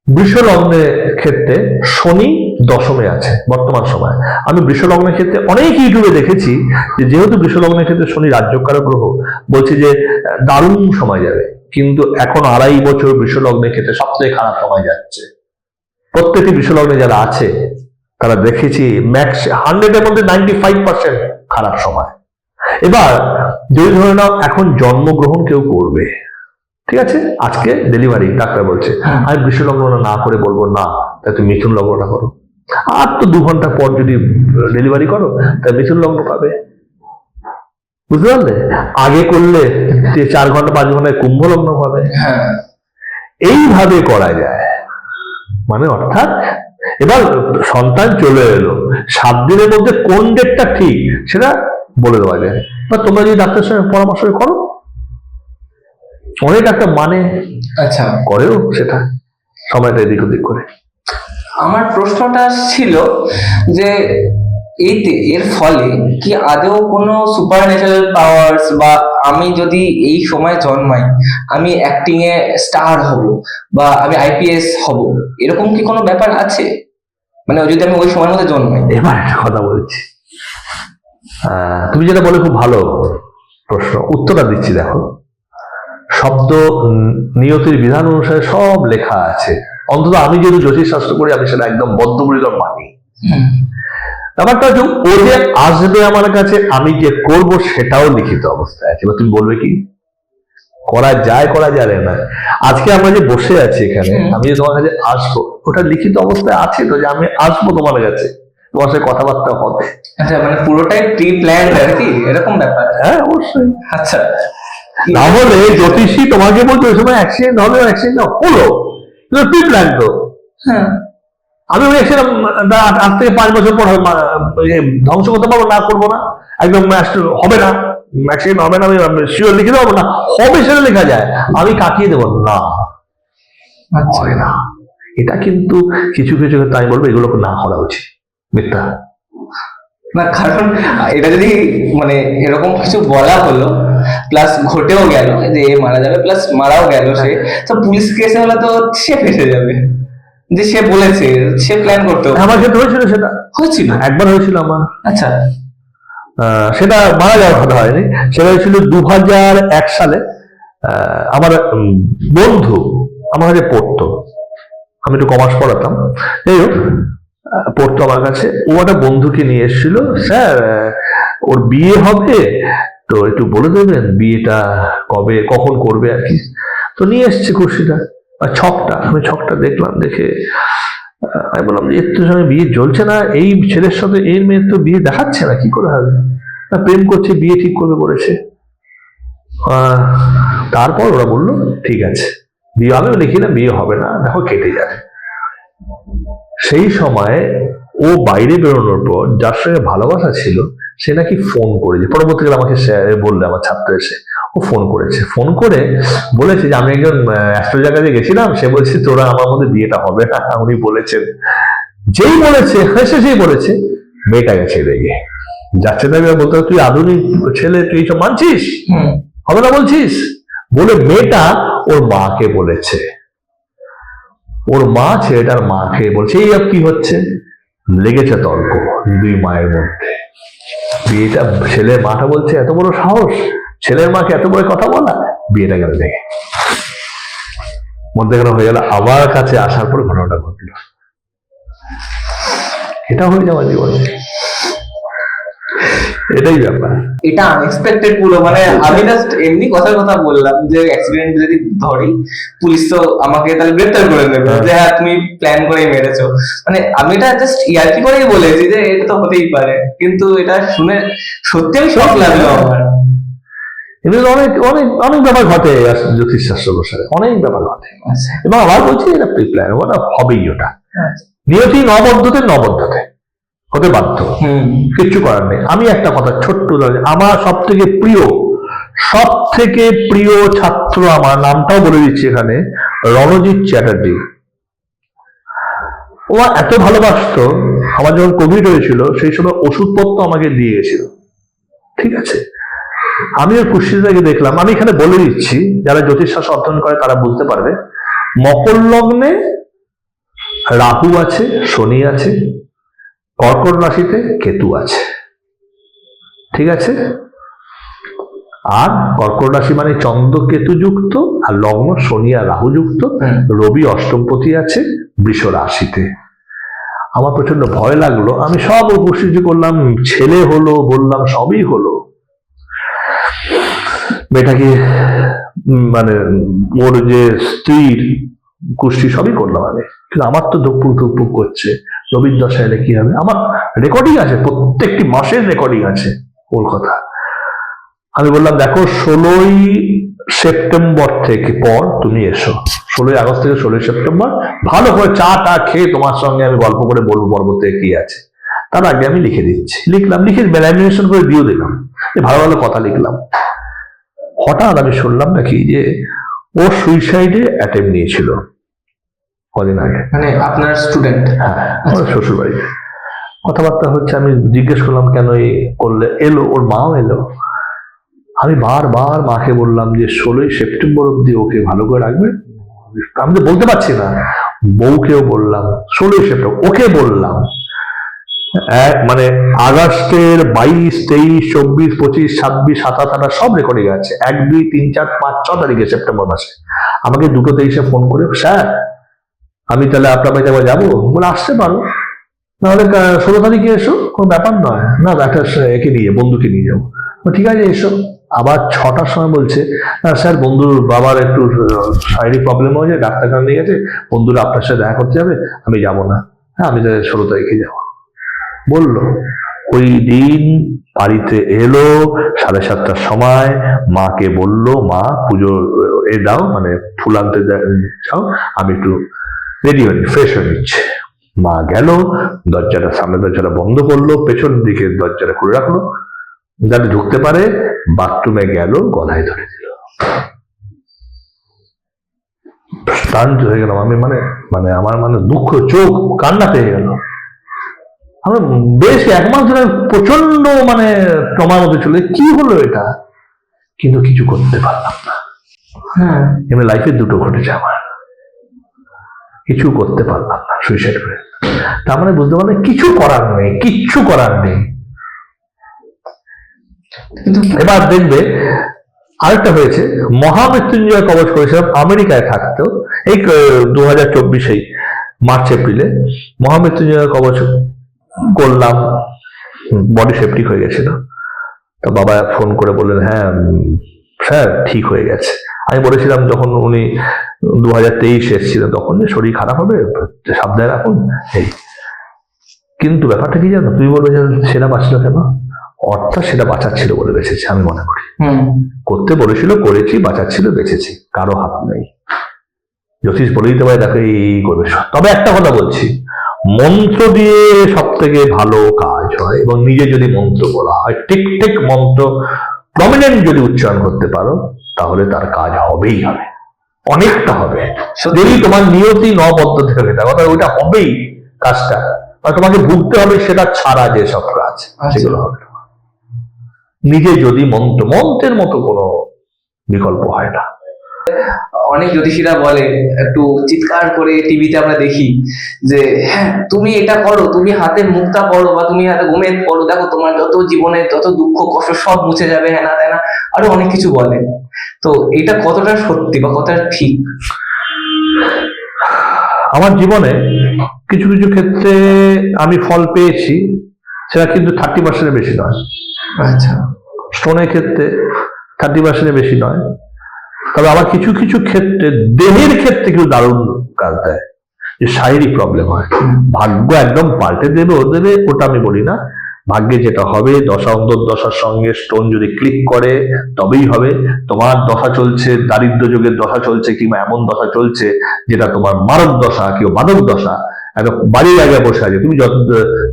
Speaker 1: বৃষ লগ্নের ক্ষেত্রে শনি দশমে আছে বর্তমান সময়। আমি বৃষ লগ্নের ক্ষেত্রে অনেক ইউটিউবে দেখেছি যে যেহেতু বৃষ লগ্নের ক্ষেত্রে শনি রাজ্যকারক গ্রহ, বলছে যে দারুণ সময় যাবে, কিন্তু এখন 2.5 বছর বৃষ লগ্নের ক্ষেত্রে সবচেয়ে খারাপ সময় যাচ্ছে। প্রত্যেকটি বৃষ লগ্নে যারা আছে তারা দেখেছি ম্যাক্স 100-এর মধ্যে 95% খারাপ সময়। এবার যদি ধরে নাও এখন জন্মগ্রহণ কেউ করবে, ঠিক আছে, আজকে ডেলিভারি, ডাক্তার বলছে আমি বৃষ লগ্ন না করে বলবো না, তাই তুমি মিথুন লগ্নটা করো। আর তো 2 ঘন্টা পর যদি ডেলিভারি করো তাই মিথুন লগ্ন পাবে, বুঝতে পারলে? আগে করলে 4 ঘন্টা 5 ঘন্টায় কুম্ভ লগ্ন পাবে। এইভাবে করা যায়, মানে অর্থাৎ এবার সন্তান চলে এলো, 7 দিনের মধ্যে কোন ডেটটা ঠিক সেটা বলে দেওয়া যায়। বা তোমরা যদি ডাক্তারের সঙ্গে পরামর্শ করো, অনেক একটা মানে
Speaker 2: আচ্ছা,
Speaker 1: করেও সেটা সময়টা এদিক ওদিক করে।
Speaker 2: আমার প্রশ্নটা ছিল যে এর ফলে কি আদৌ কোনো সুপার ন্যাচারাল পাওয়ার্স, বা আমি যদি এই সময় জন্মাই আমি অ্যাক্টিং এ স্টার হব বা আমি আইপিএস হব, এরকম কি কোনো ব্যাপার আছে? মানে যদি আমি ওই সময়ের মধ্যে জন্মাই।
Speaker 1: এবার একটা কথা বলছি, তুমি যেটা বলে খুব ভালো প্রশ্ন, উত্তরটা দিচ্ছি। দেখো, শব্দ নিয়তির বিধান অনুসারে সব লেখা আছে, অন্তত আমি যেহেতু জ্যোতিষ শাস্ত্র করি আমি সেটা একদম বদ্ধপরিকর মানি। ব্যাপারটা হচ্ছে ও যে আসবে আমার কাছে, আমি যে করব সেটাও লিখিত অবস্থায় আছে। এবার তুমি বলবে কি করা যায় না, আজকে আমরা যে বসে আছি এখানে, আমি যে তোমার কাছে আসবো ওটা লিখিত অবস্থায় আছে তো, যে আমি আসবো তোমার কাছে, তোমার সাথে কথাবার্তা হবে।
Speaker 2: আচ্ছা, মানে পুরোটাই প্রি প্ল্যান্ড আর কি, এরকম ব্যাপার?
Speaker 1: হ্যাঁ, অবশ্যই।
Speaker 2: আচ্ছা,
Speaker 1: তাহলে জ্যোতিষী তোমাকে বলছে ওই সময় অ্যাক্সিডেন্ট হবে, অ্যাক্সিডেন্ট হলো, কিন্তু প্রি প্ল্যান তো।
Speaker 2: হ্যাঁ,
Speaker 1: আমি ওই অ্যাক্সিডেন্ট আজ থেকে 5 বছর পর ধ্বংস করতে পারবো না, করবো না, একদম হবে না, অ্যাক্সিডেন্ট হবে না, আমি শিওর লিখে দেবো না, হবে সেটা লেখা যায়, আমি কাটিয়ে দেবো না, হয় না। এটা কিন্তু কিছু কিছু ক্ষেত্রে আমি বলবো এগুলো না করা উচিত, মিথ্যা
Speaker 2: না, কারণ এটা যদি মানে এরকম কিছু বলা হলো প্লাস ঘটেও গেল যে এ মারা যাবে, প্লাস মারাও গেল সে, তো পুলিশ কেসে হলে তো সে ফেসে যাবে যে সে বলেছে, সে প্ল্যান করতে।
Speaker 1: আমার ক্ষেত্রে হয়েছিল, সেটা
Speaker 2: হয়েছিল,
Speaker 1: একবার হয়েছিল আমার।
Speaker 2: আচ্ছা,
Speaker 1: সেটা মারা যাওয়ার কথা হয়নি, সেটা হয়েছিল 2001 সালে। আমার বন্ধু আমার কাছে পড়তো, আমি একটু কমার্স পড়াতাম, যাই হোক পড়তো আমার কাছে। ও একটা বন্ধুকে নিয়ে এসেছিল, স্যার ওর বিয়ে হবে তো একটু বলে দেবেন বিয়েটা কবে কখন করবে আর কি। তো নিয়ে এসছে কুর্সিটা আর ছকটা, আমি ছকটা দেখলাম, দেখে আমি বললাম যে এর তো সঙ্গে বিয়ে চলছে না, এই ছেলের সাথে এই মেয়ের তো বিয়ে দেখাচ্ছে না, কি করে হবে? না, প্রেম করছে, বিয়ে ঠিক করবে বলেছে। তারপর ওরা বললো ঠিক আছে বিয়ে হবে, লিখি না বিয়ে হবে না, দেখো কেটে যাবে। সেই সময় ও বাইরে বেরোনোর পর যার সঙ্গে ভালোবাসা ছিল সে নাকি ফোন করেছে, পরবর্তীকালে আমাকে বললে আমার ছাত্র এসে, ও ফোন করেছে, ফোন করে বলেছে যে আমি একজন অ্যাস্ট্রোলজার কাছে গেছিলাম, সে বলছে তোরা আমার মধ্যে বিয়েটা হবে না। উনি বলেছেন, যেই বলেছে হেসে সেই বলেছে, মেয়েটাকে ছেড়ে গিয়ে যাচ্ছে তাই বলতে তুই আধুনিক ছেলে, তুই এইসব মানছিস, হবে না বলছিস বলে মেয়েটা ওর মাকে বলেছে, ওর মা ছেলেটার মাকে বলছে এই কি হচ্ছে। লেগেছে তর্ক দুই মায়ের মধ্যে। বিয়েটা ছেলের মাটা বলছে এত বড় সাহস ছেলের মাকে এত বড় কথা বলা, বিয়েটা গেল দেখে মধ্যেখানে হয়ে গেল। আমার কাছে আসার পর ঘটনাটা ঘটল। এটা হয়ে যাওয়া জীবনে, এটাই ব্যাপার।
Speaker 2: এটা আনএক্সপেক্টেড পুরো, মানে আমি জাস্ট এমনি কথার কথা বললাম যে অ্যাক্সিডেন্ট যদি ধরি পুলিশ তো আমাকে তাহলে গ্রেফতার করে নেবে, যে হ্যাঁ তুমি প্ল্যান করেই মেরেছো। মানে আমি এটা জাস্ট ইয়ার্কি করেই বলেছি যে এটা তো হতেই পারে, কিন্তু এটা শুনে সত্যি আমি শক লাগলো আমার।
Speaker 1: এগুলো অনেক অনেক অনেক ব্যাপার ঘটে জ্যোতিষশাস্ত্র অনুসারে, অনেক ব্যাপার ঘটে। এবং আবার বলছি এটা প্রি প্ল্যান, ওটা হবেই। ওটা নিয়তি নবদ্ধতে নবদ্ধতে হতে বাধ্য, কিচ্ছু করার নেই। আমি একটা কথা ছোট্ট, আমার সব থেকে প্রিয় ছাত্র, আমার নামটাও বলে দিচ্ছি এখানে, রণজিৎ চ্যাটার্জি। ও এত ভালোবাসতো, আমার যখন কোভিড হয়েছিল সেই সময় ওষুধপত্র আমাকে দিয়ে গেছিল, ঠিক আছে। আমি ওর কুষ্ঠিটাকে দেখলাম। আমি এখানে বলে দিচ্ছি, যারা জ্যোতিষশাস্ত্র অধ্যয়ন করে তারা বুঝতে পারবে। মকর লগ্নে রাহু আছে, শনি আছে, কর্কট রাশিতে কেতু আছে, ঠিক আছে। আর কর্কট রাশি মানে চন্দ্র কেতু যুক্ত, আর লগ্ন শনি আর রাহু যুক্ত। রবি অষ্টমপতি আছে বৃষ রাশিতে। আমার প্রচন্ড ভয় লাগলো। আমি সব উপস্থিতি করলাম, ছেলে হলো বললাম, সবই হলো। মেয়েটাকে মানে ওর যে স্ত্রীর কুষ্টি সবই করলাম আমি, কিন্তু আমার তো ধুকপুক ধুকপুক করছে। রবির দশা এলে কি হবে? আমার রেকর্ডিং আছে, প্রত্যেকটি মাসের রেকর্ডিং আছে ওর কথা। আমি বললাম দেখো 16ই সেপ্টেম্বর থেকে পর তুমি এসো, 16ই আগস্ট থেকে 16ই সেপ্টেম্বর ভালো করে চা টা খেয়ে তোমার সঙ্গে আমি গল্প করে বলবো পর্বতে কি আছে। তার আগে আমি লিখে দিচ্ছি। লিখলাম, লিখে ল্যামিনেশন করে দিয়ে দিলাম, ভালো ভালো কথা লিখলাম। হঠাৎ আমি শুনলাম নাকি যে ও সুইসাইডে অ্যাটেম্প নিয়েছিল কদিন আগে।
Speaker 2: মানে আপনার স্টুডেন্ট?
Speaker 1: হ্যাঁ, আমার শ্বশুর বাড়িতে কথাবার্তা হচ্ছে। আমি জিজ্ঞেস করলাম কেন এই করলে, এলো ওর মাও এলো। আমি বারবার মাকে বললাম যে 16ই সেপ্টেম্বর অব্দি ওকে ভালো করে রাখবে। আমি তো বলতে পারছি না, বউকেও বললাম 16ই সেপ্টেম্বর, ওকে বললাম। মানে আগস্টের 22, 23, 24, 25, 26, 27, 28 সব রেকর্ডিং আছে। 1, 2, 3, 4, 5, 6 তারিখে সেপ্টেম্বর মাসে আমাকে 2:23 ফোন করে, স্যার আমি তাহলে আপনার বাড়িতে একবার যাবো। বলে আসতে পারো, নাহলে 16 তারিখে এসো, কোনো ব্যাপার নয়। না একটা একে নিয়ে, বন্ধুকে নিয়ে যাবো। ঠিক আছে এসো। আবার 6টার সময় বলছে, না স্যার বন্ধুর বাবার একটু শারীরিক প্রবলেম হয়েছে, ডাক্তারখানা নিয়ে গেছে, বন্ধুরা আপনার সাথে দেখা করতে যাবে, আমি যাবো না। হ্যাঁ আমি 16 তারিখে যাবো বললো। ওই দিন বাড়িতে এলো 7:30টার সময়, মাকে বললো মা পুজো এ দাও, মানে ফুল আনতে যাও, আমি একটু রেডি হয়ে ফ্রেশ হয়ে নিচ্ছে। মা গেল, দরজাটা সামনে দরজাটা বন্ধ করলো, পেছন দিকে দরজাটা খুলে রাখলো, যাতে ঢুকতে পারে। বাথরুমে গেল, গলায় ধরে দিল। স্টান্ট হয়ে গেলাম আমি, মানে আমার দুঃখ, চোখ কান্না পেয়ে গেল। আমি বেশ 1 মাস ধরে প্রচন্ড ট্রমার মধ্যে চলে, কি হলো এটা, কিন্তু কিছু করতে পারলাম না। এমনি লাইফে 2টো ঘটেছে আমার, কিছু করতে পারলাম না, সুইসাইড করে। তার মানে বুঝতে পারলে কিছু করার নেই, কিচ্ছু করার নেই। কিন্তু এবার দেখবে আরেকটা হয়েছে, মহামৃত্যুঞ্জয় কবচ করেছিলাম, আমেরিকায় থাকতো, এই 2024 মার্চ এপ্রিলে মহামৃত্যুঞ্জয় কবচ করলাম, বডি সেপটিক হয়ে গেছিল। তো বাবা ফোন করে বললেন হ্যাঁ স্যার ঠিক হয়ে গেছে। আমি বলেছিলাম যখন উনি 2023 এসেছিলেন তখন যে শরীর খারাপ হবে, সাবধানে রাখুন এই। কিন্তু ব্যাপারটা কি জানো, তুমি বলবে যে সেটা বাঁচলো কেন, অর্থাৎ সেটা বাঁচাচ্ছিল বলে বেঁচেছে, আমি মনে করি। করতে বলেছিল, করেছি, বাঁচাচ্ছিল, বেঁচেছি, কারো হাত নেই। জ্যোতিষ বলে দিতে পারে দেখো এই করবে। তবে একটা কথা বলছি, মন্ত্র দিয়ে সব থেকে ভালো কাজ হয়, এবং নিজে যদি মন্ত্র বলা হয়, ঠিক মন্ত্র প্রমিনেন্ট যদি উচ্চারণ করতে পারো, তাহলে তার কাজ হবেই হবে, অনেকটা হবে। যদি তোমার নিয়তি নবদ্ধ থেকে থাকে, অর্থাৎ ওইটা হবেই কাজটা, তোমাকে ভুগতে হবে সেটা ছাড়া যেসব কাজ সেগুলো হবে। নিজে যদি মন্ত্রের মতো কোনো বিকল্প হয় না।
Speaker 2: অনেক জ্যোতিষীরা বলে, একটু চিৎকার করে টিভিতে আমরা দেখি যে হ্যাঁ তুমি এটা করো, তুমি হাতে মুক্তা পড়ো বা তুমি হাতে গোমেদ পড়ো, দেখো তোমার যত জীবনে যত দুঃখ কষ্ট সব মুছে যাবে, হ্যাঁ না তাই না, আরো অনেক কিছু বলে। তো এটা কতটা সত্যি বা কতটা ঠিক?
Speaker 1: আমার জীবনে কিছু কিছু ক্ষেত্রে আমি ফল পেয়েছি, সেটা কিন্তু 30% বেশি নয়।
Speaker 2: আচ্ছা।
Speaker 1: স্টোনের ক্ষেত্রে 30% বেশি নয়। তবে আবার কিছু কিছু ক্ষেত্রে দেহের ক্ষেত্রে কেউ দারুণ কাজ দেয়, যে শারীরিক প্রবলেম হয়। ভাগ্য একদম পাল্টে দেবে ওটা আমি বলি না। ভাগ্যে যেটা হবে, দশা অন্তর্দশার সঙ্গে স্টোন যদি ক্লিক করে তবেই হবে। তোমার দশা চলছে, দারিদ্র যোগের দশা চলছে, কিংবা এমন দশা চলছে যেটা তোমার মারক দশা, কেউ মাদক দশা, একদম বাড়ির জায়গায় বসে আছে, তুমি যত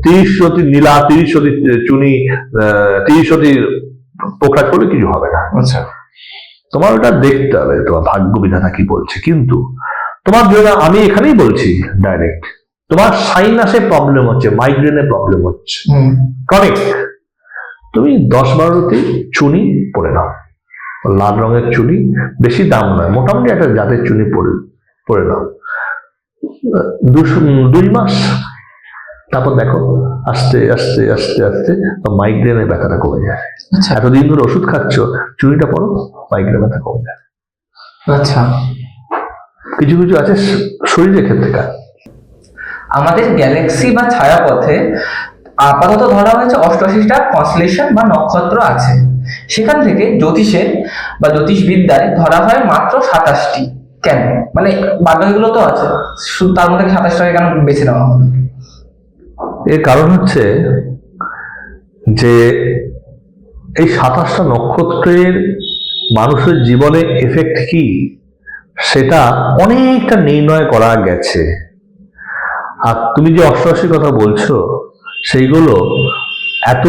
Speaker 1: 30 সতী নীলা, 30 সতী চুনি, 30 সতী পোকরা করলে কিছু হবে না।
Speaker 2: আচ্ছা।
Speaker 1: তোমার ওটা দেখতে হবে তোমার ভাগ্য বিধাতা কি বলছে। কিন্তু তোমার জন্য আমি এখানেই বলছি ডাইরেক্ট, তোমার সাইনাসে প্রবলেম হচ্ছে, মাইগ্রেনের প্রবলেম হচ্ছে ক্রনিক, তুমি 10-12টি চুনি পরে নাও, লাল রঙের চুনি, বেশি দাম নয়, মোটামুটি একটা জাতের চুনি পরে নাও 2 মাস, তারপর দেখো আস্তে আস্তে আস্তে আস্তে মাইগ্রেনের ব্যথাটা কমে যায়।
Speaker 2: আচ্ছা।
Speaker 1: এতদিন ধরে ওষুধ খাচ্ছ, চুনিটা পড়ো, মাইগ্রেনের ব্যথা কমে যায়।
Speaker 2: আচ্ছা।
Speaker 1: কিছু কিছু আছে শরীরের ক্ষেত্রে কাজ।
Speaker 2: আমাদের গ্যালাক্সি বা ছায়াপথে আপাতত ধরা হয়েছে 88টা কনস্টেলেশন বা নক্ষত্র আছে, সেখান থেকে জ্যোতিষে বা জ্যোতিষবিদ্যায় ধরা হয় মাত্র 27টি। কেন, মানে বাকিগুলো তো আছে, শুধু তার মধ্যে 27টাকে কেন বেছে নেওয়া হলো?
Speaker 1: এর কারণ হচ্ছে যে এই 27টা নক্ষত্রের মানুষের জীবনে এফেক্ট কি সেটা অনেকটা নির্ণয় করা গেছে। আর তুমি যে 88 কথা বলছো, সেইগুলো এত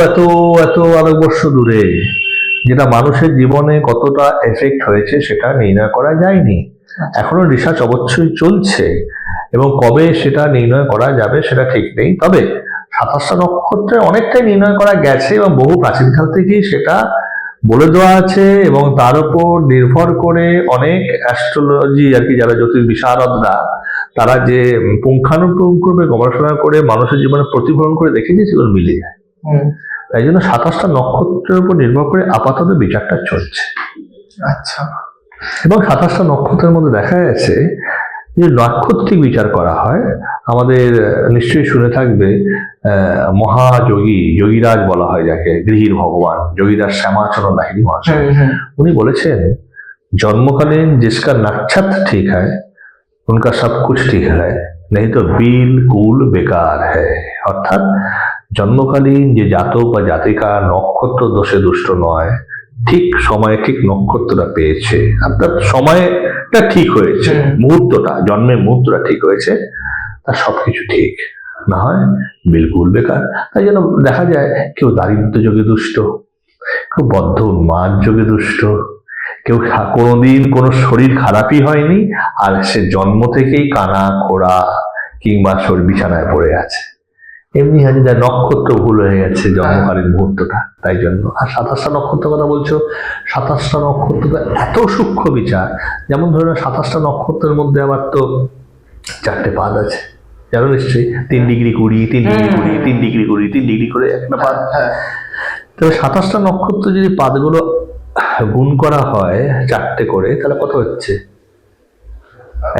Speaker 1: এত এত আলোকবর্ষ দূরে, যেটা মানুষের জীবনে কতটা এফেক্ট হয়েছে সেটা নির্ণয় করা যায়নি। এখনো রিসার্চ অবশ্যই চলছে, এবং কবে সেটা নির্ণয় করা যাবে সেটা ঠিক নেই। তবে 27টা নক্ষত্রে অনেকটাই নির্ণয় করা গেছে, এবং বহু প্রাচীনকাল থেকেই সেটা বলে দেওয়া আছে, এবং তার উপর নির্ভর করে অনেক অ্যাস্ট্রোলজি আর কি, যারা জ্যোতিষ বিশারদরা, তারা যে পুঙ্খানুপুঙ্খভাবে গবেষণা করে মানুষের জীবনে প্রতিফলন করে দেখেছে, সেগুলো মিলে যায়। তাই জন্য 27টা নক্ষত্রের উপর নির্ভর করে আপাতত বিচারটা চলছে।
Speaker 2: আচ্ছা।
Speaker 1: এবং 27টা নক্ষত্রের মধ্যে দেখা গেছে যে নাক্ষত্রিক বিচার করা হয়। আমাদের নিশ্চয়ই শুনে থাকবে মহাযোগী, যোগীরাজ বলা হয় যাকে, গৃহীর ভগবান যোগীরাজ শ্যামাচরণ লাহিড়ী মহাশয়, উনি বলেছেন জন্মকালীন जिसका नक्षत्र ठीक है उनका सब कुछ ठीक है, नहीं तो बिल्कुल बेकार है। অর্থাৎ জন্মকালীন যে জাতক বা জাতিকা নক্ষত্র দোষে দুষ্ট নয়, ঠিক সময়ে ঠিক নক্ষত্রটা পেয়েছে, অর্থাৎ সময়টা ঠিক হয়েছে, মুহূর্তটা, জন্মের মুহূর্তটা ঠিক হয়েছে, তার সবকিছু ঠিক, না হয় বিলকুল বেকার। তাই জন্য দেখা যায় কেউ দারিদ্র যোগে দুষ্ট, কেউ বদ্ধ উন্মাদ যোগে দুষ্ট, কেউ কোনোদিন কোনো শরীর খারাপই হয়নি আর সে জন্ম থেকেই কানা খোড়া কিংবা শরীর বিছানায় পড়ে আছে, এমনি হয়তো যা নক্ষত্র ভুল হয়ে গেছে জন্মকালীন মুহূর্তটা। তাই জন্য আর 27টা নক্ষত্র কথা বলছো, 27টা নক্ষত্র তো এত সূক্ষ্ম বিচার। যেমন ধরো 27টা নক্ষত্রের মধ্যে আবার তো 4টে পাদ আছে, জানো নিশ্চয়ই, 3 ডিগ্রি 20, 3 ডিগ্রি 20, 3 ডিগ্রি 20, 3 ডিগ্রি করে একটা পাদ। তবে 27টা নক্ষত্র যদি পাদগুলো গুণ করা হয় 4টে করে, তাহলে কত হচ্ছে?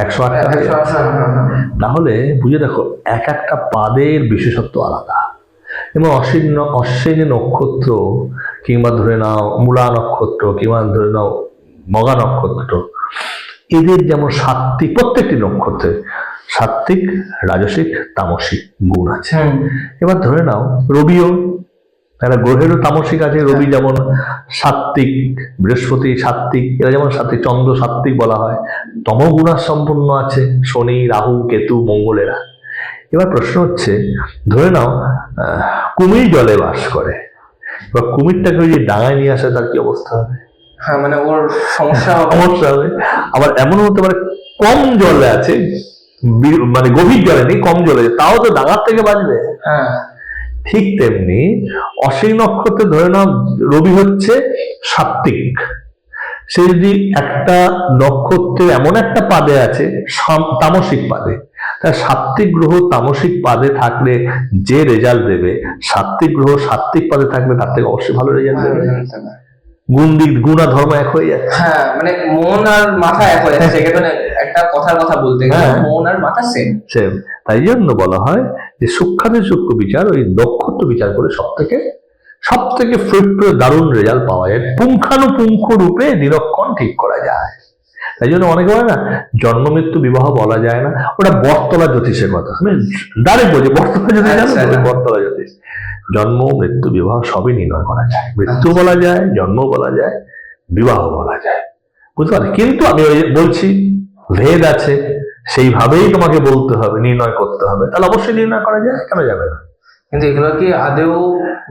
Speaker 1: 108টা। তাহলে বুঝে দেখো, এক একটা পাদের বিশেষত্ব আলাদা। এবং অশ্বিনী নক্ষত্র কিংবা ধরে নাও মূলা নক্ষত্র কিংবা ধরে নাও মগা নক্ষত্র, এদের যেমন সাত্ত্বিক, প্রত্যেকটি নক্ষত্রে সাত্ত্বিক, রাজসিক, তামসিক গুণ আছে। এবার ধরে নাও রবিও, একটা গ্রহেরও তামসিক আছে। রবি যেমন সাত্ত্বিক, বৃহস্পতি সাত্ত্বিক, এরা যেমন সাত্ত্বিক, চন্দ্র সাত্ত্বিক বলা হয়। তমগুণা সম্পন্ন আছে শনি, রাহু, কেতু, মঙ্গলেরা। এবার প্রশ্ন হচ্ছে, ধরে নাও কুমির জলে বাস করে, এবার কুমিরটাকে যদি ডাঙায় নিয়ে আসে তার কি অবস্থা হবে?
Speaker 2: হ্যাঁ, মানে ওর সমস্যা
Speaker 1: হবে। আবার এমন হতে পারে কম জলে আছে, মানে গভীর জলে নেই, কম জলে, তাও তো ডাঙার থেকে বাঁচবে।
Speaker 2: হ্যাঁ,
Speaker 1: ঠিক তেমনি অশ্বিনী নক্ষত্রে ধরে নাও রবি হচ্ছে সাত্ত্বিক, সে যদি একটা নক্ষত্রে এমন একটা পাদে আছে, তামসিক পাদে, তার সাত্ত্বিক গ্রহ তামসিক পাদে থাকলে যে রেজাল্ট দেবে, সাত্ত্বিক গ্রহ সাত্ত্বিক পাদে থাকলে তার থেকে অবশ্যই ভালো রেজাল্ট দেবে। গুণ আর ধর্ম এক হয়ে যাচ্ছে।
Speaker 2: হ্যাঁ, মানে মন আর মাথা এক হয়ে যাচ্ছে। সেক্ষেত্রে একটা কথার কথা বলতে গেলে মন আর মাথা সেম।
Speaker 1: তাই জন্য বলা হয় যে সূক্ষ্মাতি সূক্ষ্ম বিচার, ওই নক্ষত্র বিচার করে সব থেকে দারুণ রেজাল্ট পাওয়া যায়, পুঙ্খানুপুঙ্খ রূপে নিরক্ষণ ঠিক করা যায়। তাই জন্য অনেকে বলে না জন্ম মৃত্যু বিবাহ বলা যায় না, ওটা বটতলা জ্যোতিষের কথা। আমি ডাইরেক্ট বলছি বটতলা জ্যোতিষ, বটতলা জ্যোতিষ। জন্ম মৃত্যু বিবাহ সবই নির্ণয় করা যায়, মৃত্যু বলা যায়, জন্ম বলা যায়, বিবাহ বলা যায়, বুঝতে পারছি। কিন্তু আমি বলছি ভেদ আছে, সেইভাবেই তোমাকে বলতে হবে, নির্ণয় করতে হবে, তাহলে অবশ্যই নির্ণয় করা যায়, কেন যাবে না?
Speaker 2: কিন্তু এগুলো কি আদেও